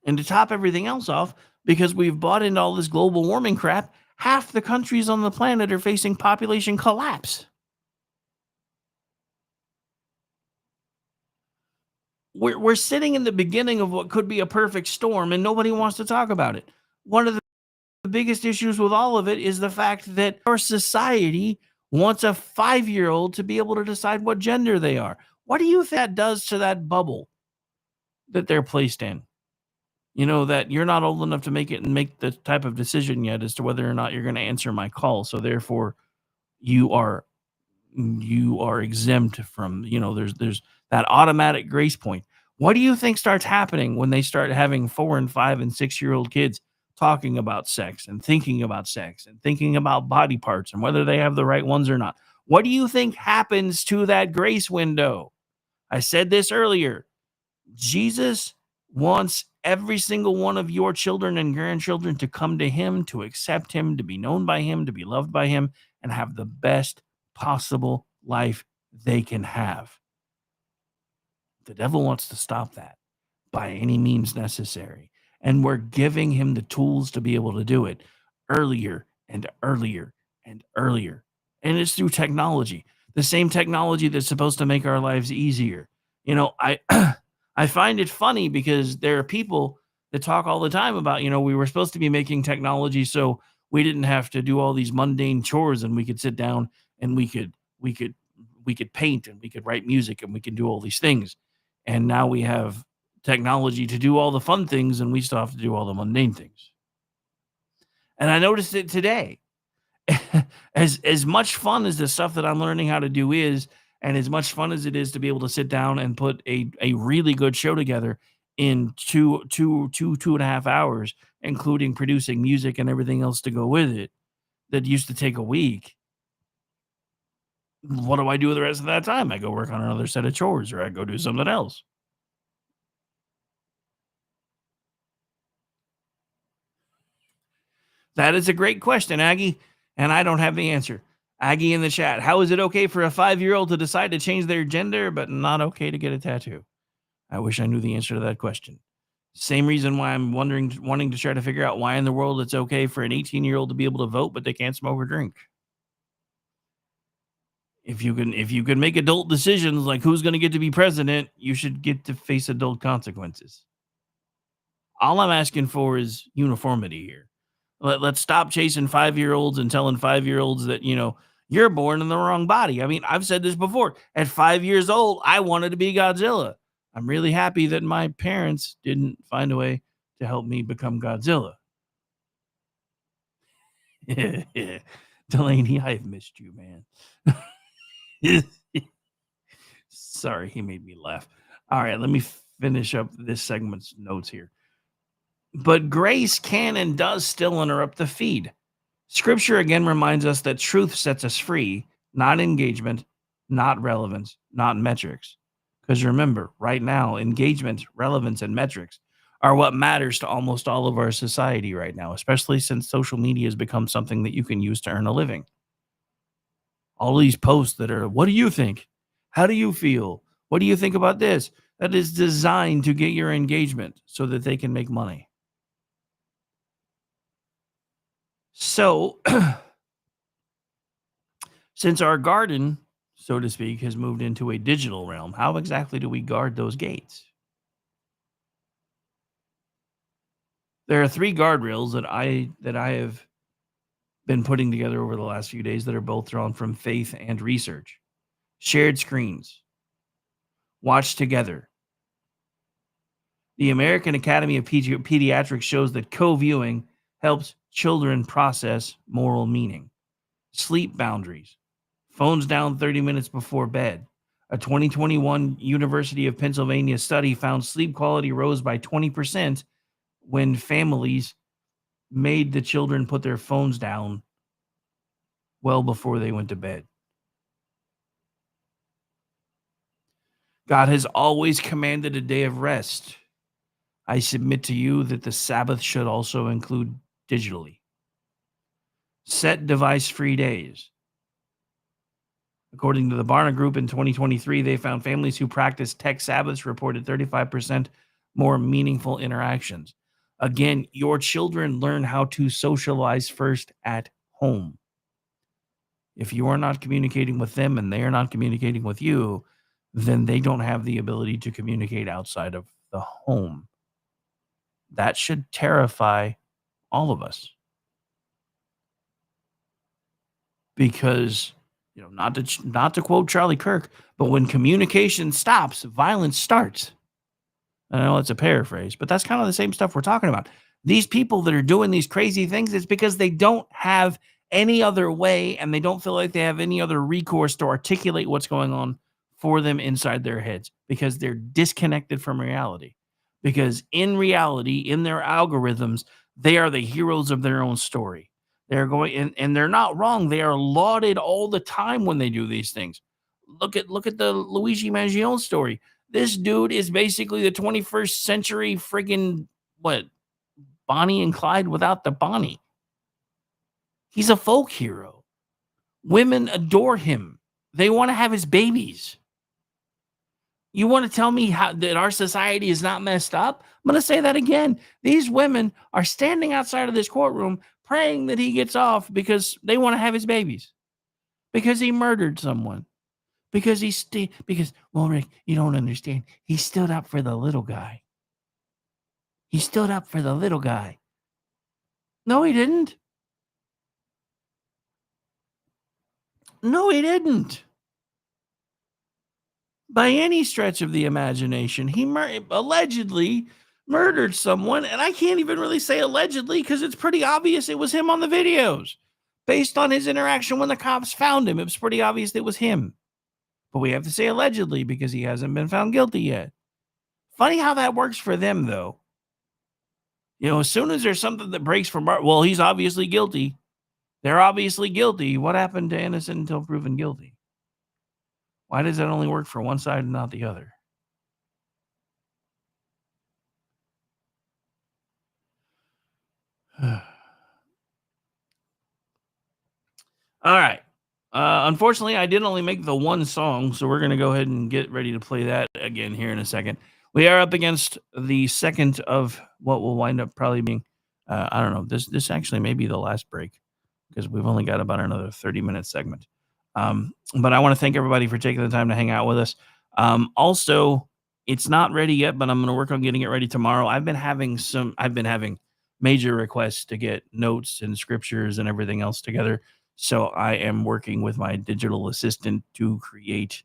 And to top everything else off, because we've bought into all this global warming crap, half the countries on the planet are facing population collapse. We're sitting in the beginning of what could be a perfect storm, and nobody wants to talk about it. One of the biggest issues with all of it is the fact that our society wants a 5-year-old to be able to decide what gender they are. What do you think that does to that bubble that they're placed in? That you're not old enough to make it and make the type of decision yet as to whether or not you're going to answer my call. So therefore, you are exempt from, there's that automatic grace point. What do you think starts happening when they start having 4 and 5 and 6-year-old kids talking about sex and thinking about body parts and whether they have the right ones or not? What do you think happens to that grace window? I said this earlier. Jesus wants every single one of your children and grandchildren to come to him, to accept him, to be known by him, to be loved by him, and have the best possible life they can have. The devil wants to stop that by any means necessary. And we're giving him the tools to be able to do it earlier and earlier and earlier. And it's through technology, the same technology that's supposed to make our lives easier. I find it funny because there are people that talk all the time about, we were supposed to be making technology so we didn't have to do all these mundane chores and we could sit down and we could paint and we could write music and we can do all these things. And now we have technology to do all the fun things and we still have to do all the mundane things. And I noticed it today. As much fun as the stuff that I'm learning how to do is, and as much fun as it is to be able to sit down and put a really good show together in two and a half hours, including producing music and everything else to go with it, that used to take a week. What do I do with the rest of that time? I go work on another set of chores or I go do something else. That is a great question, Aggie, and I don't have the answer. Aggie in the chat, how is it okay for a 5-year-old to decide to change their gender, but not okay to get a tattoo? I wish I knew the answer to that question. Same reason why I'm wanting to try to figure out why in the world it's okay for an 18-year-old to be able to vote, but they can't smoke or drink. If you can make adult decisions like who's going to get to be president, you should get to face adult consequences. All I'm asking for is uniformity here. Let's stop chasing 5-year-olds and telling 5-year-olds that, You're born in the wrong body. I mean, I've said this before. At 5 years old, I wanted to be Godzilla. I'm really happy that my parents didn't find a way to help me become Godzilla. Delaney, I've missed you, man. Sorry, he made me laugh. All right, let me finish up this segment's notes here. But grace can and does still interrupt the feed. Scripture again reminds us that truth sets us free, not engagement, not relevance, not metrics. Because remember, right now, engagement, relevance, and metrics are what matters to almost all of our society right now, especially since social media has become something that you can use to earn a living. All these posts that are, what do you think? How do you feel? What do you think about this? That is designed to get your engagement so that they can make money. So, since our garden, so to speak, has moved into a digital realm, how exactly do we guard those gates? There are 3 guardrails that I have been putting together over the last few days that are both drawn from faith and research. Shared screens. Watch together. The American Academy of Pediatrics shows that co-viewing helps children process moral meaning. Sleep boundaries. Phones down 30 minutes before bed. A 2021 University of Pennsylvania study found sleep quality rose by 20% when families made the children put their phones down well before they went to bed. God has always commanded a day of rest. I submit to you that the Sabbath should also include digitally. Set device-free days. According to the Barna Group in 2023, they found families who practiced tech Sabbaths reported 35% more meaningful interactions. Again, your children learn how to socialize first at home. If you are not communicating with them and they are not communicating with you, then they don't have the ability to communicate outside of the home. That should terrify all of us. Because, not to quote Charlie Kirk, but when communication stops, violence starts. I know it's a paraphrase, but that's kind of the same stuff we're talking about. These people that are doing these crazy things, it's because they don't have any other way and they don't feel like they have any other recourse to articulate what's going on for them inside their heads because they're disconnected from reality. Because in reality, in their algorithms, they are the heroes of their own story. They're going, and they're not wrong. They are lauded all the time when they do these things. Look at the Luigi Mangione story. This dude is basically the 21st century friggin' Bonnie and Clyde without the Bonnie. He's a folk hero. Women adore him. They want to have his babies. You want to tell me that our society is not messed up? I'm going to say that again. These women are standing outside of this courtroom praying that he gets off because they want to have his babies. Because he murdered someone. Because Rick, you don't understand. He stood up for the little guy. He stood up for the little guy. No, he didn't. No, he didn't. By any stretch of the imagination, he allegedly murdered someone, and I can't even really say allegedly because it's pretty obvious it was him on the videos. Based on his interaction when the cops found him, it was pretty obvious it was him. But we have to say allegedly because he hasn't been found guilty yet. Funny how that works for them, though. As soon as there's something that breaks from, well, he's obviously guilty. They're obviously guilty. What happened to innocent until proven guilty? Why does that only work for one side and not the other? All right. Unfortunately, I did only make the one song, so we're going to go ahead and get ready to play that again here in a second. We are up against the second of what will wind up probably being, I don't know, this actually may be the last break because we've only got about another 30-minute segment. But I want to thank everybody for taking the time to hang out with us. Also, it's not ready yet, but I'm going to work on getting it ready tomorrow. I've been having major requests to get notes and scriptures and everything else together. So I am working with my digital assistant to create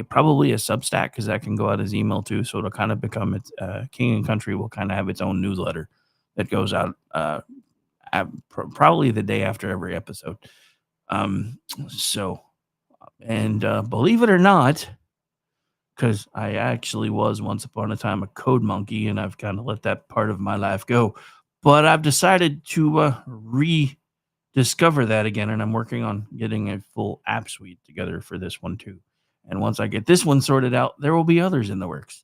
probably a Substack, because that can go out as email too. So it'll kind of become its King and Country will kind of have its own newsletter that goes out probably the day after every episode. Believe it or not, because I actually was once upon a time a code monkey, and I've kind of let that part of my life go. But I've decided to rediscover that again, and I'm working on getting a full app suite together for this one too. And once I get this one sorted out, there will be others in the works.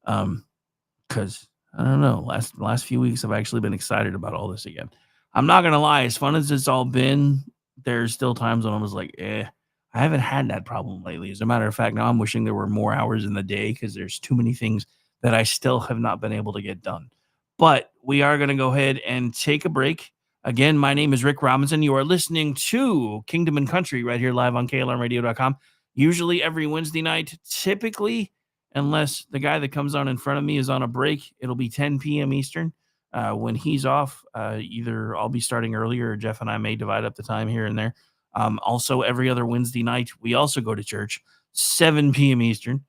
Because I don't know, last few weeks I've actually been excited about all this again. I'm not gonna lie, as fun as it's all been, there's still times when I was like, I haven't had that problem lately. As a matter of fact, now I'm wishing there were more hours in the day, because there's too many things that I still have not been able to get done. But we are going to go ahead and take a break. Again, my name is Rick Robinson. You are listening to Kingdom and Country right here live on KLRradio.com. Usually every Wednesday night, typically, unless the guy that comes on in front of me is on a break, it'll be 10 p.m. Eastern. When he's off, either I'll be starting earlier, or Jeff and I may divide up the time here and there. Also, every other Wednesday night, we also go to church, 7 p.m. Eastern,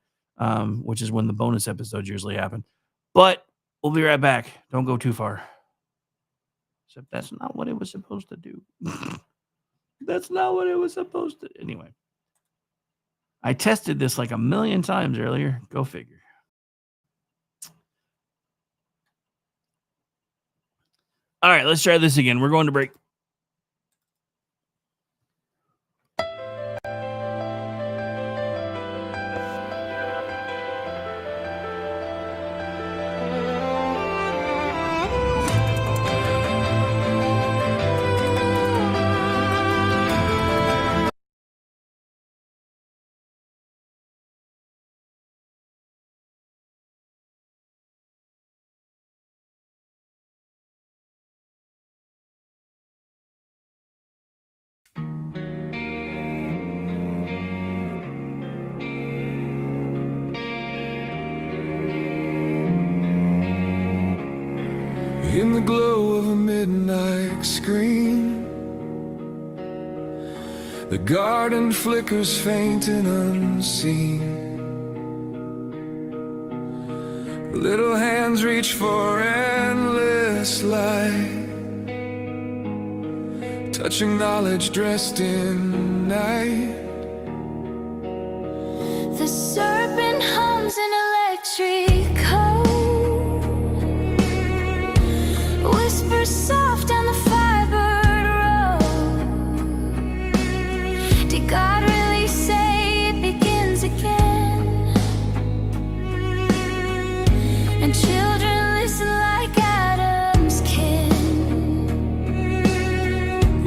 which is when the bonus episodes usually happen. But we'll be right back. Don't go too far. Except that's not what it was supposed to do. That's not what it was supposed to. Anyway, I tested this like a million times earlier. Go figure. All right, let's try this again. We're going to break. In the glow of a midnight screen, the garden flickers faint and unseen. Little hands reach for endless light, touching knowledge dressed in night. The serpent hums an electric code, whispers soft down the fibered road. Did God really say it begins again? And children listen like Adam's kin.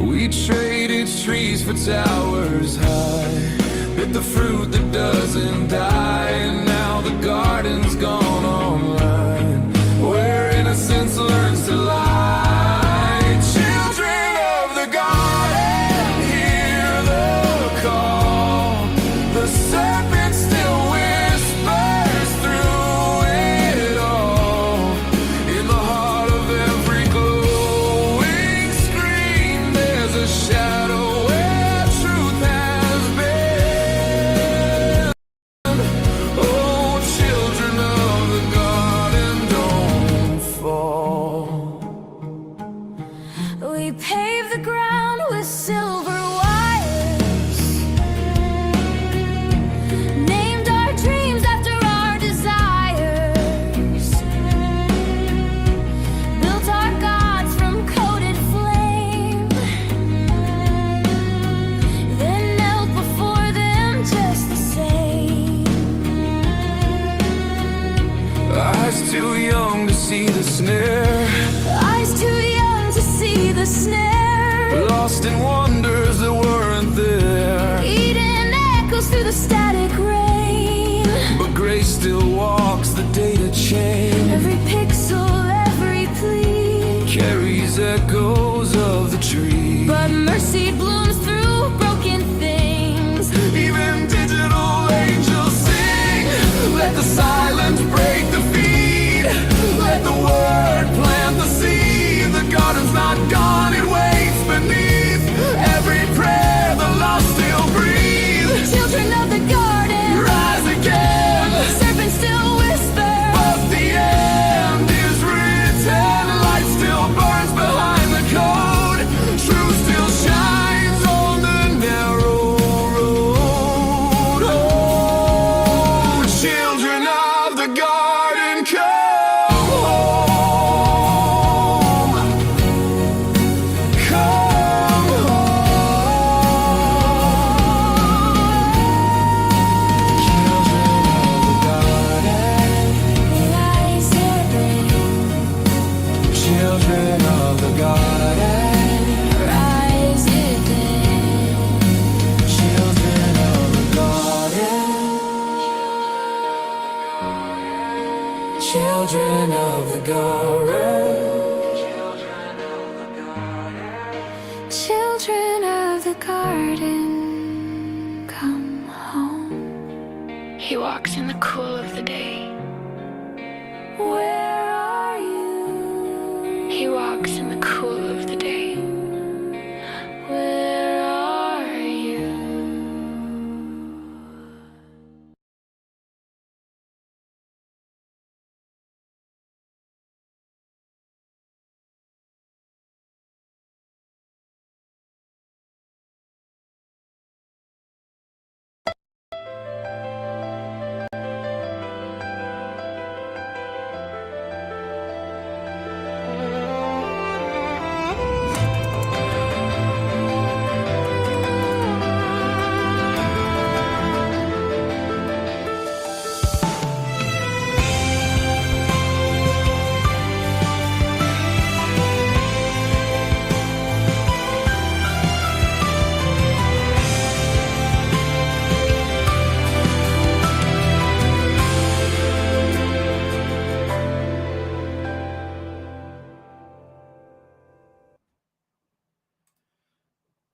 We traded trees for towers high, bit the fruit that doesn't die, and now the garden's gone online, where innocence learns to lie. Children of the garden, hear the call. The serpent still whispers through it all. In the heart of every glowing screen, there's a shadow where truth has been. Oh, children of the garden, don't fall. We pave the ground with silver wires, named our dreams after our desires, built our gods from coated flame, then knelt before them just the same. Eyes too young to see the snare, Eyes too young to see the snare. lost in wonders that weren't there. Eden echoes through the static rain. But grace still walks the data chain, Every pixel, every plea. carries echoes of the tree. But mercy blooms through broken things. Even digital angels sing. Let the silence break the feed. Let the word plant the seed. The garden's not gone, it waits beneath every prayer. garden. Children of the garden, come home. He walks in the cool of the day. Where are you? He walks in the cool of the day. Where are you?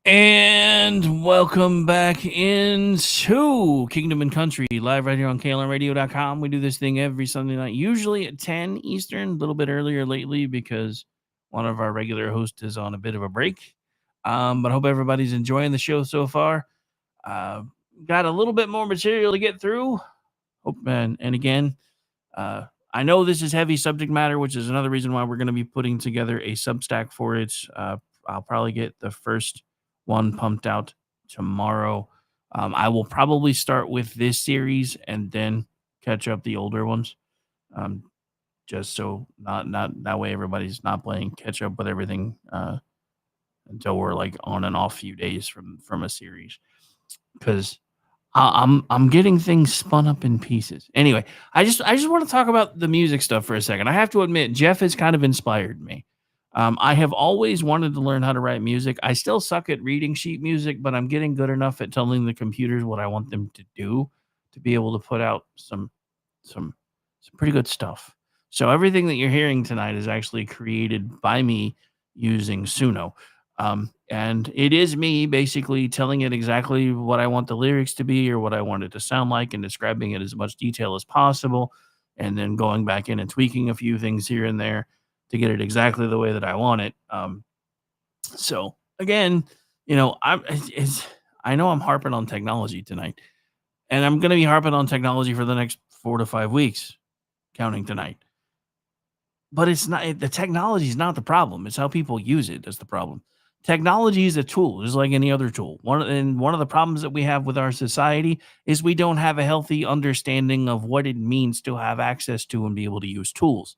And welcome back into Kingdom and Country, live right here on KLNradio.com. We do this thing every Sunday night, usually at 10 Eastern, a little bit earlier lately because one of our regular hosts is on a bit of a break. But I hope everybody's enjoying the show so far. Got a little bit more material to get through. And again, I know this is heavy subject matter, which is another reason why we're going to be putting together a Substack for it. I'll probably get the first one pumped out tomorrow. I will probably start with this series and then catch up the older ones, just so not that way everybody's not playing catch up with everything until we're like on and off few days from a series, because I'm getting things spun up in pieces. Anyway, I just want to talk about the music stuff for a second. I have to admit, Jeff has kind of inspired me. I have always wanted to learn how to write music. I still suck at reading sheet music, but I'm getting good enough at telling the computers what I want them to do to be able to put out some pretty good stuff. So everything that you're hearing tonight is actually created by me using Suno. And it is me basically telling it exactly what I want the lyrics to be or what I want it to sound like and describing it as much detail as possible, and then going back in and tweaking a few things here and there to get it exactly the way that I want it. So again, I know I'm harping on technology tonight, and I'm going to be harping on technology for the next 4 to 5 weeks, counting tonight. But it's not, the technology is not the problem. It's how people use it that's the problem. Technology is a tool, just like any other tool. One of the problems that we have with our society is we don't have a healthy understanding of what it means to have access to and be able to use tools.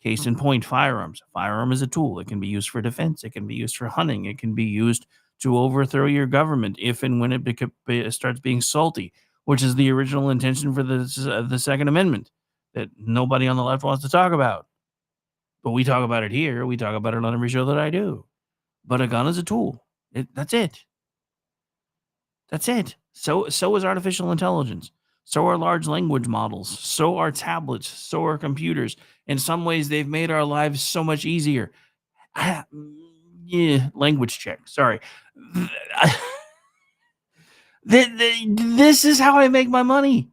Case in point, firearms. A firearm is a tool. It can be used for defense. It can be used for hunting. It can be used to overthrow your government if and when it starts being salty, which is the original intention for the Second Amendment that nobody on the left wants to talk about. But we talk about it here. We talk about it on every show that I do. But a gun is a tool. That's it. That's it. So is artificial intelligence. So are large language models. So are tablets. So are computers. In some ways, they've made our lives so much easier. Language check. Sorry. This is how I make my money.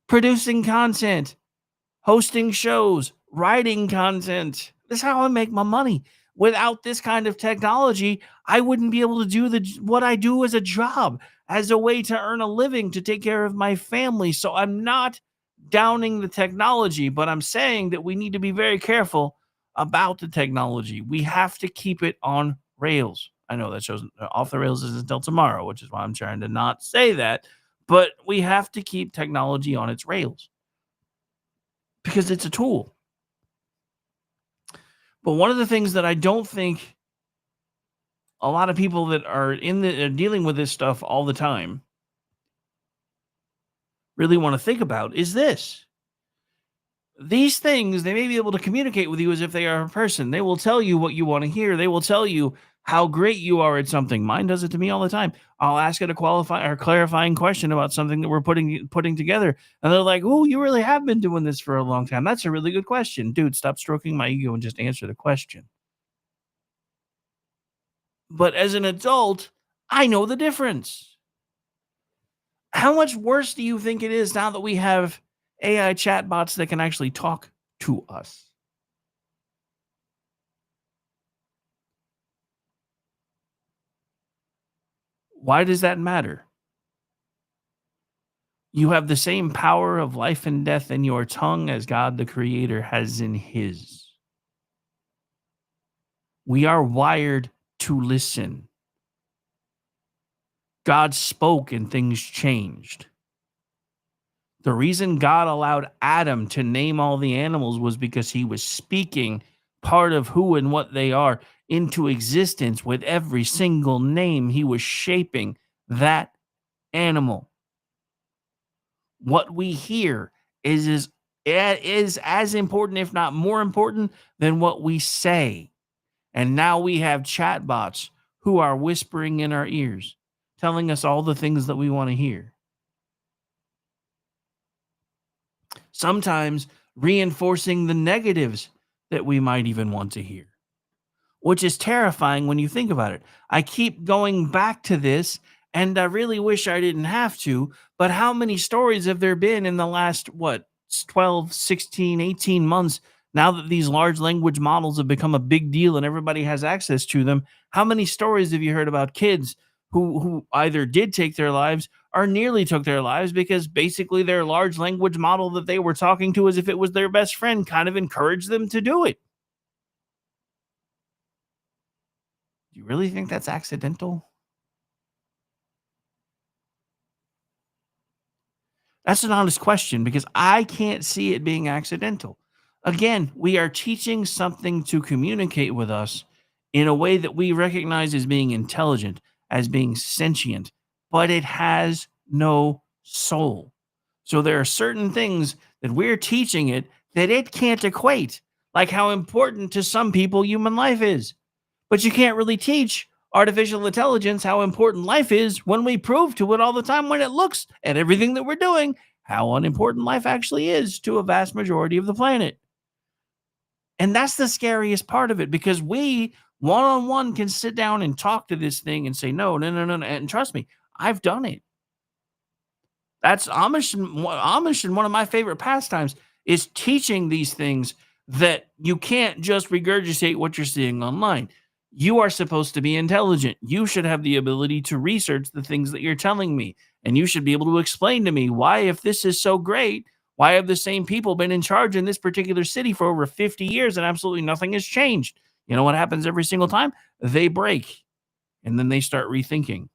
Producing content, hosting shows, writing content. This is how I make my money. Without this kind of technology, I wouldn't be able to do what I do as a job, as a way to earn a living, to take care of my family. So I'm not downing the technology, but I'm saying that we need to be very careful about the technology. We have to keep it on rails. I know that shows off the rails isn't until tomorrow, which is why I'm trying to not say that, but we have to keep technology on its rails because it's a tool. But one of the things that I don't think a lot of people that are dealing with this stuff all the time really want to think about is this. These things, they may be able to communicate with you as if they are a person. They will tell you what you want to hear. They will tell you how great you are at something. Mine does it to me all the time. I'll ask it a qualifying or clarifying question about something that we're putting together, and they're like, "Oh, you really have been doing this for a long time. That's a really good question, dude. Stop stroking my ego and just answer the question." But as an adult, I know the difference. How much worse do you think it is now that we have AI chatbots that can actually talk to us? Why does that matter? You have the same power of life and death in your tongue as God the Creator has in His. We are wired to listen. God spoke and things changed. The reason God allowed Adam to name all the animals was because he was speaking part of who and what they are into existence with every single name. He was shaping that animal. What we hear is as important, if not more important, than what we say. And now we have chatbots who are whispering in our ears, telling us all the things that we want to hear. Sometimes reinforcing the negatives that we might even want to hear, which is terrifying when you think about it. I keep going back to this, and I really wish I didn't have to, but how many stories have there been in the last, 12, 16, 18 months, now that these large language models have become a big deal and everybody has access to them? How many stories have you heard about kids who either did take their lives or nearly took their lives because basically their large language model that they were talking to as if it was their best friend kind of encouraged them to do it? Do you really think that's accidental? That's an honest question because I can't see it being accidental. Again, we are teaching something to communicate with us in a way that we recognize as being intelligent, as being sentient, but it has no soul. So there are certain things that we're teaching it that it can't equate, like how important to some people human life is. But you can't really teach artificial intelligence how important life is when we prove to it all the time when it looks at everything that we're doing how unimportant life actually is to a vast majority of the planet. And that's the scariest part of it because we one on one can sit down and talk to this thing and say, no, no, no, no, no. And trust me, I've done it. That's Amish, and one of my favorite pastimes is teaching these things that you can't just regurgitate what you're seeing online. You are supposed to be intelligent. You should have the ability to research the things that you're telling me. And you should be able to explain to me why, if this is so great, why have the same people been in charge in this particular city for over 50 years and absolutely nothing has changed? You know what happens every single time? They break and then they start rethinking.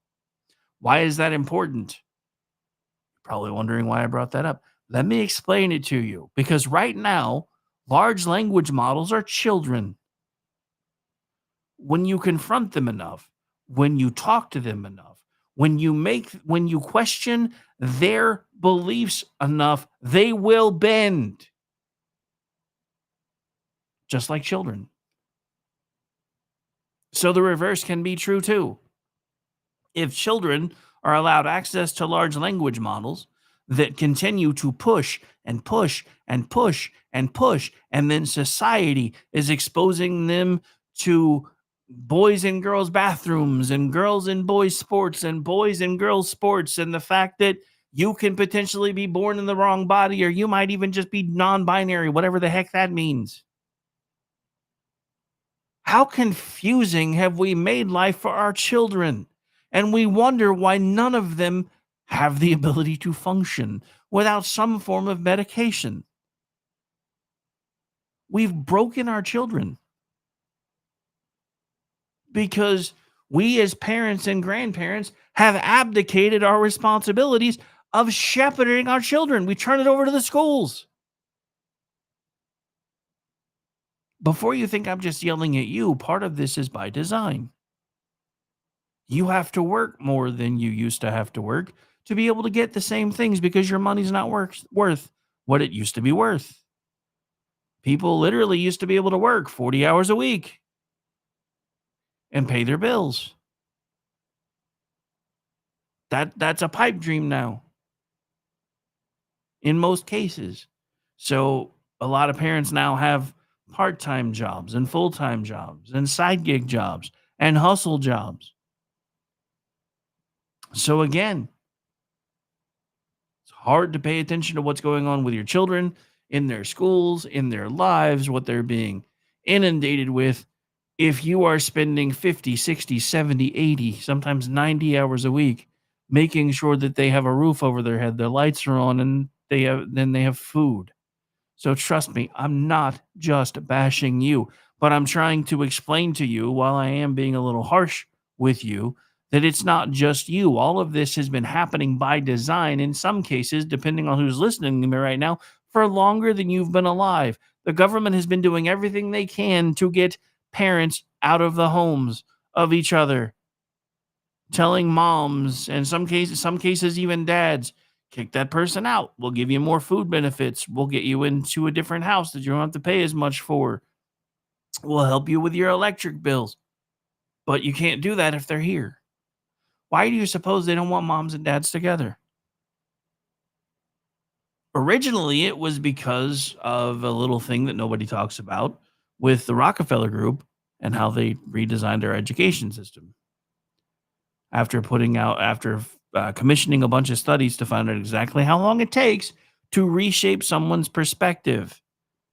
Why is that important? Probably wondering why I brought that up. Let me explain it to you. Because right now, large language models are children. When you confront them enough, when you talk to them enough, when you question their beliefs enough, they will bend. Just like children. So the reverse can be true too. If children are allowed access to large language models that continue to push and push and push and push, and then society is exposing them to boys and girls bathrooms and girls and boys sports and boys and girls sports, and the fact that you can potentially be born in the wrong body or you might even just be non-binary, whatever the heck that means. How confusing have we made life for our children? And we wonder why none of them have the ability to function without some form of medication. We've broken our children because we as parents and grandparents have abdicated our responsibilities of shepherding our children. We turn it over to the schools. Before you think I'm just yelling at you, part of this is by design. You have to work more than you used to have to work to be able to get the same things because your money's not worth what it used to be worth. People literally used to be able to work 40 hours a week. and pay their bills. That's a pipe dream now in most cases. So a lot of parents now have part-time jobs and full-time jobs and side gig jobs and hustle jobs. So again, it's hard to pay attention to what's going on with your children in their schools, in their lives, what they're being inundated with. If you are spending 50, 60, 70, 80, sometimes 90 hours a week making sure that they have a roof over their head, their lights are on, and they have food. So trust me, I'm not just bashing you, but I'm trying to explain to you, while I am being a little harsh with you, that it's not just you. All of this has been happening by design, in some cases, depending on who's listening to me right now, for longer than you've been alive. The government has been doing everything they can to get parents out of the homes of each other, telling moms, and some cases even dads, kick that person out. We'll give you more food benefits. We'll get you into a different house that you don't have to pay as much for. We'll help you with your electric bills. But you can't do that if they're here. Why do you suppose they don't want moms and dads together? Originally, it was because of a little thing that nobody talks about with the Rockefeller Group and how they redesigned our education system. After commissioning a bunch of studies to find out exactly how long it takes to reshape someone's perspective.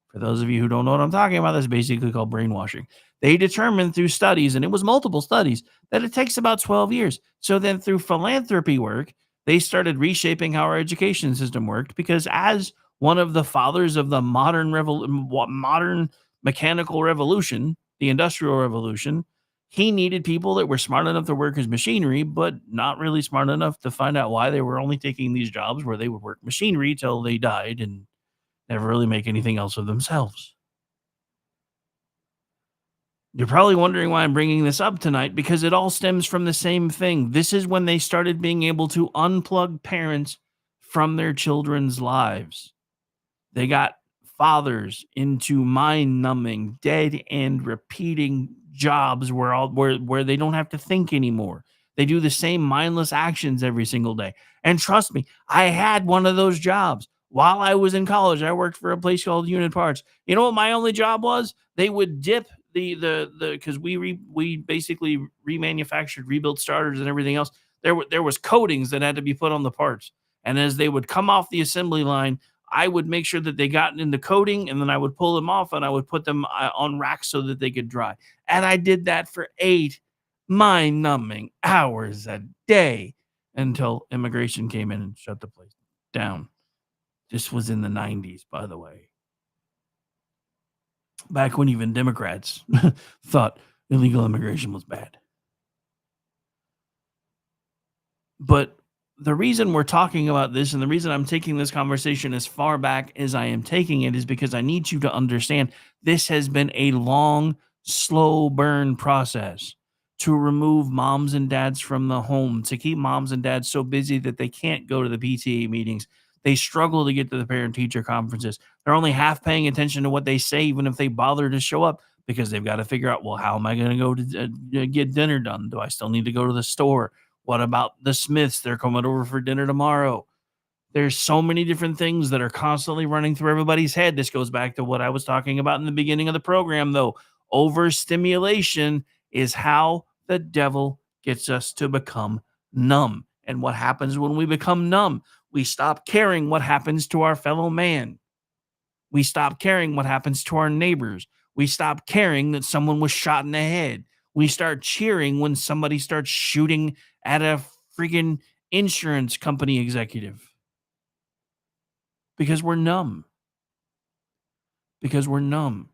For those of you who don't know what I'm talking about, that's basically called brainwashing. They determined through studies, and it was multiple studies, that it takes about 12 years. So then through philanthropy work, they started reshaping how our education system worked, because as one of the fathers of the modern mechanical revolution, the industrial revolution, he needed people that were smart enough to work his machinery, but not really smart enough to find out why they were only taking these jobs where they would work machinery till they died and never really make anything else of themselves. You're probably wondering why I'm bringing this up tonight, because it all stems from the same thing. This is when they started being able to unplug parents from their children's lives. They got fathers into mind-numbing, dead end repeating jobs where they don't have to think anymore. They do the same mindless actions every single day. And trust me, I had one of those jobs. While I was in college, I worked for a place called Unit Parts. You know what my only job was? They would dip the because we basically remanufactured, rebuilt starters and everything else. There was coatings that had to be put on the parts. And as they would come off the assembly line, I would make sure that they got in the coating, and then I would pull them off and I would put them on racks so that they could dry. And I did that for 8 mind-numbing hours a day until immigration came in and shut the place down. This was in the 90s, by the way. Back when even Democrats thought illegal immigration was bad. But the reason we're talking about this, and the reason I'm taking this conversation as far back as I am taking it, is because I need you to understand this has been a long, slow burn process to remove moms and dads from the home, to keep moms and dads so busy that they can't go to the PTA meetings. They struggle to get to the parent-teacher conferences. They're only half paying attention to what they say, even if they bother to show up, because they've got to figure out, well, how am I going to go to get dinner done? Do I still need to go to the store? What about the Smiths? They're coming over for dinner tomorrow. There's so many different things that are constantly running through everybody's head. This goes back to what I was talking about in the beginning of the program, though. Overstimulation is how the devil gets us to become numb. And what happens when we become numb? We stop caring what happens to our fellow man. We stop caring what happens to our neighbors. We stop caring that someone was shot in the head. We start cheering when somebody starts shooting at a freaking insurance company executive. Because we're numb. Because we're numb.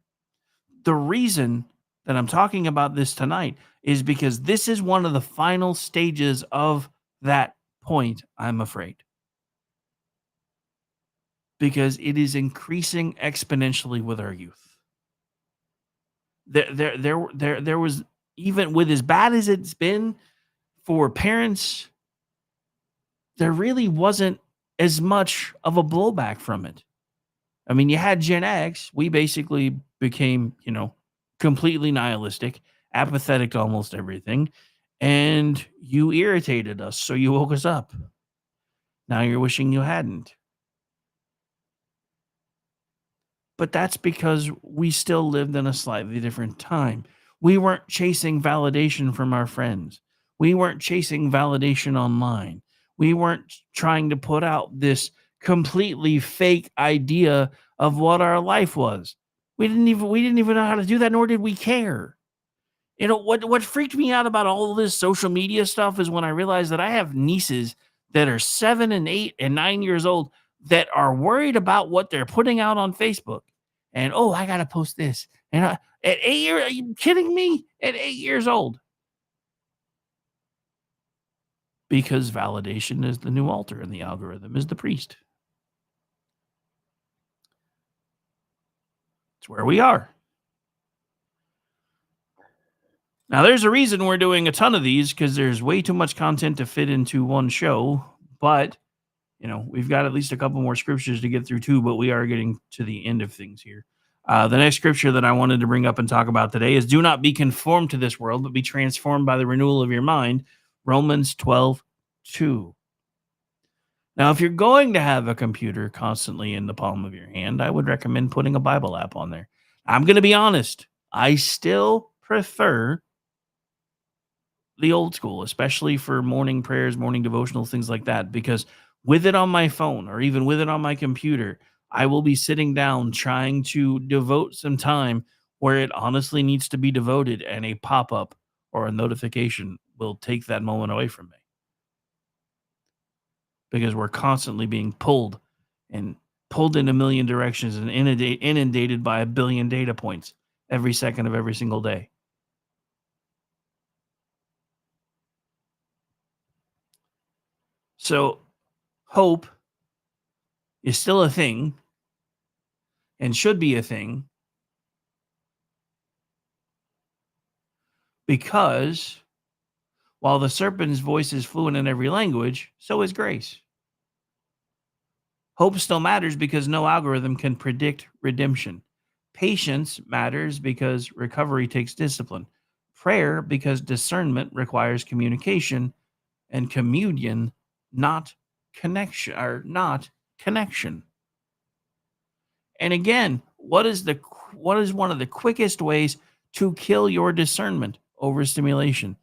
The reason that I'm talking about this tonight is because this is one of the final stages of that point, I'm afraid. Because it is increasing exponentially with our youth. There was, even with as bad as it's been for parents, there really wasn't as much of a blowback from it. I mean, you had Gen X. We basically became, completely nihilistic. apathetic to almost everything, and you irritated us, so you woke us up. Now you're wishing you hadn't. But that's because we still lived in a slightly different time. We weren't chasing validation from our friends. We weren't chasing validation online. We weren't trying to put out this completely fake idea of what our life was. We didn't even know how to do that, nor did we care. You know what freaked me out about all this social media stuff is when I realized that I have nieces that are 7 and 8 and 9 years old that are worried about what they're putting out on Facebook. And oh, I gotta post this. And at 8 years, are you kidding me? At 8 years old. Because validation is the new altar and the algorithm is the priest. It's where we are. Now, there's a reason we're doing a ton of these because there's way too much content to fit into one show. But, we've got at least a couple more scriptures to get through too, but we are getting to the end of things here. The next scripture that I wanted to bring up and talk about today is do not be conformed to this world, but be transformed by the renewal of your mind. Romans 12:2. Now, if you're going to have a computer constantly in the palm of your hand, I would recommend putting a Bible app on there. I'm going to be honest. I still prefer the old school, especially for morning prayers, morning devotionals, things like that, because with it on my phone or even with it on my computer, I will be sitting down trying to devote some time where it honestly needs to be devoted, and a pop-up or a notification will take that moment away from me. Because we're constantly being pulled in a million directions and inundated by a billion data points every second of every single day. So hope is still a thing and should be a thing because while the serpent's voice is fluent in every language, so is grace. Hope still matters because no algorithm can predict redemption. Patience matters because recovery takes discipline. Prayer because discernment requires communication, and communion not connection. And again, what is one of the quickest ways to kill your discernment? Overstimulation.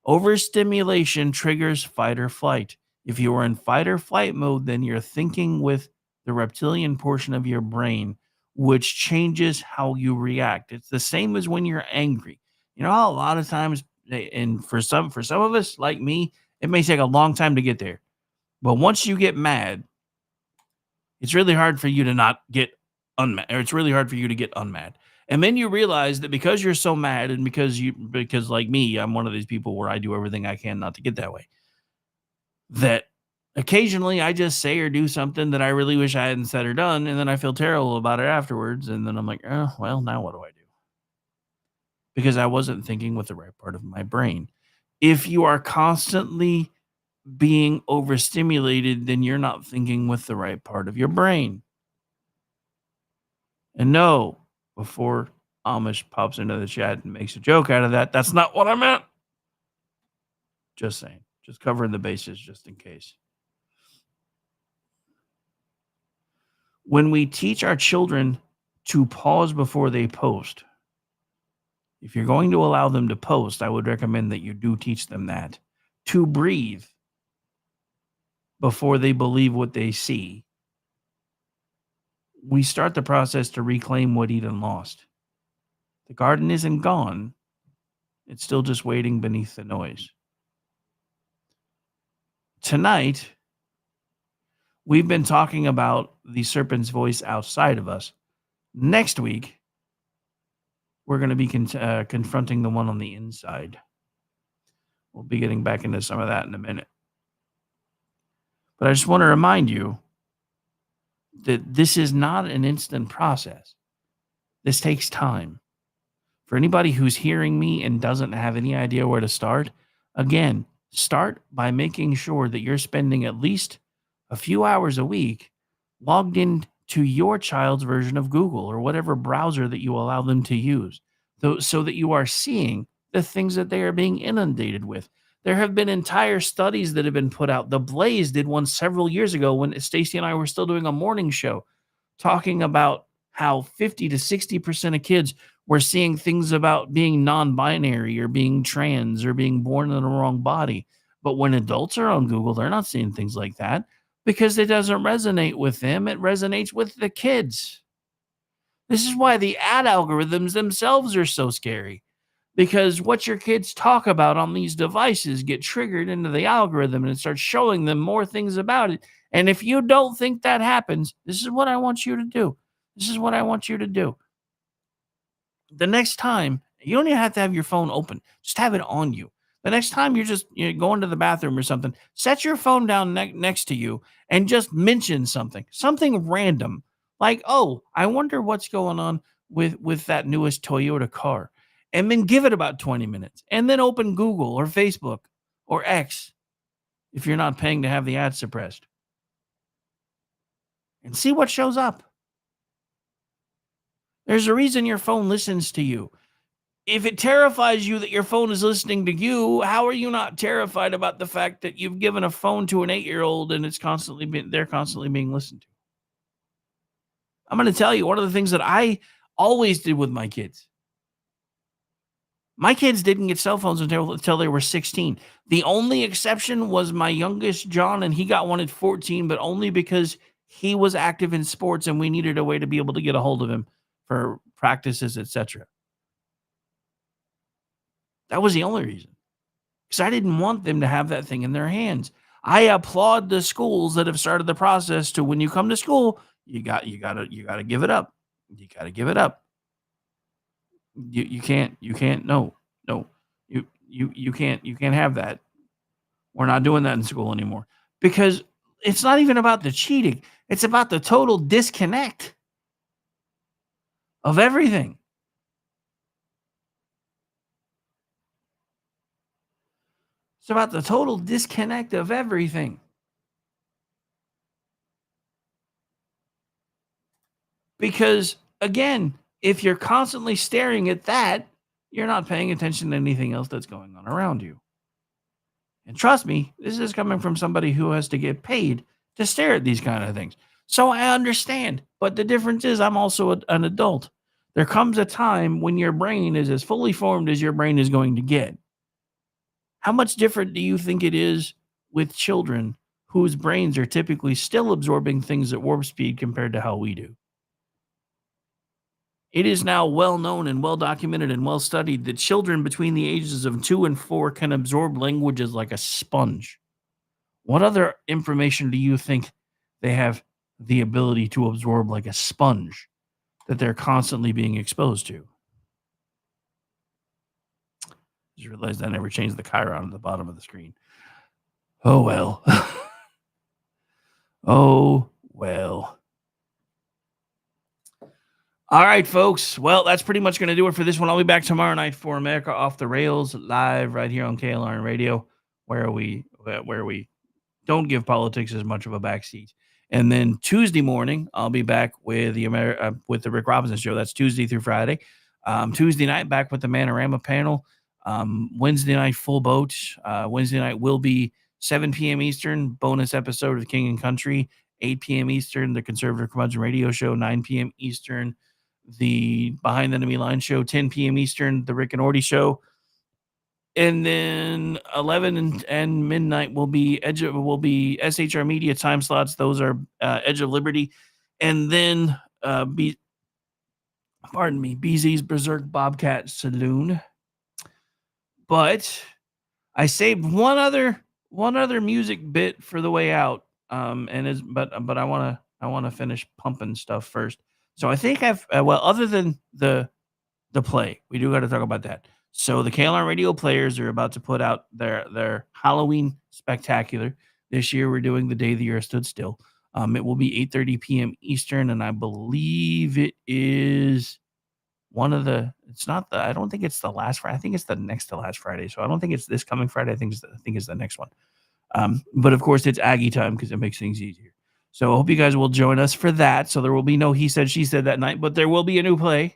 Overstimulation triggers fight or flight. If you are in fight or flight mode, then you're thinking with the reptilian portion of your brain, which changes how you react. It's the same as when you're angry. You know how a lot of times, and for some of us, like me, it may take a long time to get there. But once you get mad, it's really hard for you to not get unmad, or it's really hard for you to get unmad. And then you realize that because you're so mad, and because like me, I'm one of these people where I do everything I can not to get that way, that occasionally I just say or do something that I really wish I hadn't said or done, and then I feel terrible about it afterwards, and then I'm like, oh, well, now what do I do? Because I wasn't thinking with the right part of my brain. If you are constantly being overstimulated, then you're not thinking with the right part of your brain. And no, before Amish pops into the chat and makes a joke out of that, that's not what I meant. Just saying. Just covering the bases just in case. When we teach our children to pause before they post, if you're going to allow them to post, I would recommend that you do teach them that. To breathe before they believe what they see. We start the process to reclaim what Eden lost. The garden isn't gone. It's still just waiting beneath the noise. Tonight, we've been talking about the serpent's voice outside of us. Next week, we're going to be confronting the one on the inside. We'll be getting back into some of that in a minute. But I just want to remind you that this is not an instant process. This takes time. For anybody who's hearing me and doesn't have any idea where to start, again, start by making sure that you're spending at least a few hours a week logged into your child's version of Google or whatever browser that you allow them to use, so that you are seeing the things that they are being inundated with. There have been entire studies that have been put out. The Blaze did one several years ago when Stacy and I were still doing a morning show, talking about how 50 to 60% of kids were seeing things about being non-binary or being trans or being born in the wrong body. But when adults are on Google, they're not seeing things like that because it doesn't resonate with them. It resonates with the kids. This is why the ad algorithms themselves are so scary, because what your kids talk about on these devices get triggered into the algorithm and it starts showing them more things about it. And if you don't think that happens, this is what I want you to do. This is what I want you to do. The next time, you don't even have to have your phone open. Just have it on you. The next time you're going to the bathroom or something, set your phone down next to you and just mention something random. Like, oh, I wonder what's going on with that newest Toyota car. And then give it about 20 minutes. And then open Google or Facebook or X if you're not paying to have the ad suppressed. And see what shows up. There's a reason your phone listens to you. If it terrifies you that your phone is listening to you, how are you not terrified about the fact that you've given a phone to an 8-year-old and they're constantly being listened to? I'm going to tell you one of the things that I always did with my kids. My kids didn't get cell phones until they were 16. The only exception was my youngest, John, and he got one at 14, but only because he was active in sports and we needed a way to be able to get a hold of him for practices, etc. That was the only reason. Because I didn't want them to have that thing in their hands. I applaud the schools that have started the process to, when you come to school, you gotta give it up. You gotta give it up. You can't you can't have that. We're not doing that in school anymore. Because it's not even about the cheating. It's about the total disconnect of everything. It's about the total disconnect of everything. Because, again, if you're constantly staring at that, you're not paying attention to anything else that's going on around you. And trust me, this is coming from somebody who has to get paid to stare at these kind of things. So I understand. But the difference is I'm also an adult. There comes a time when your brain is as fully formed as your brain is going to get. How much different do you think it is with children whose brains are typically still absorbing things at warp speed compared to how we do? It is now well known and well documented and well studied that children between the ages of 2 and 4 can absorb languages like a sponge. What other information do you think they have the ability to absorb like a sponge that they're constantly being exposed to? Just realized I never changed the chyron at the bottom of the screen. Oh, well. Oh, well. All right, folks. Well, that's pretty much going to do it for this one. I'll be back tomorrow night for America Off the Rails live right here on KLRN Radio, where we don't give politics as much of a backseat. And then Tuesday morning, I'll be back with the Rick Robinson Show. That's Tuesday through Friday. Tuesday night, back with the Manorama panel. Wednesday night, full boat. Wednesday night will be 7 p.m. Eastern, bonus episode of the King and Country. 8 p.m. Eastern, the Conservative Curmudgeon Radio Show. 9 p.m. Eastern, the Behind the Enemy Line Show. 10 p.m. Eastern, the Rick and Orty Show. And then 11 and midnight will be SHR Media time slots. Those are Edge of Liberty. And then BZ's Berserk Bobcat Saloon. But I saved one other music bit for the way out. But I want to finish pumping stuff first. So I think other than the play, we do got to talk about that. So the KLRN Radio Players are about to put out their Halloween spectacular. This year we're doing The Day the Earth Stood Still. It will be 8:30 p.m. Eastern, and I believe it is I don't think it's the last Friday. I think it's the next to last Friday. So I don't think it's this coming Friday. I think it's the next one. But of course it's Aggie time because it makes things easier. So I hope you guys will join us for that. So there will be no He Said, She Said that night, but there will be a new play.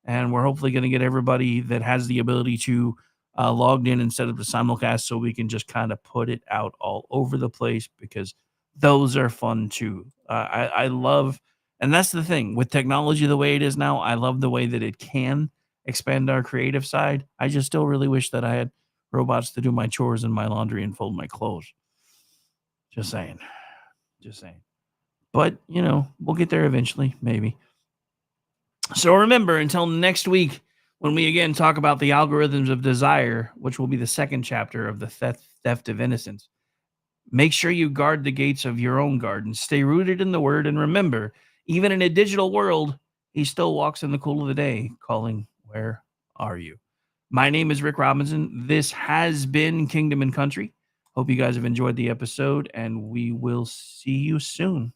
And we're hopefully going to get everybody that has the ability to logged in and set up the simulcast so we can just kind of put it out all over the place, because those are fun too. I love, and that's the thing with technology the way it is now. I love the way that it can expand our creative side. I just still really wish that I had robots to do my chores and my laundry and fold my clothes. Just saying. Just saying. But, we'll get there eventually, maybe. So remember, until next week, when we again talk about the algorithms of desire, which will be the second chapter of the Theft of Innocence, make sure you guard the gates of your own garden. Stay rooted in the word. And remember, even in a digital world, he still walks in the cool of the day, calling, "Where are you?" My name is Rick Robinson. This has been Kingdom and Country. Hope you guys have enjoyed the episode, and we will see you soon.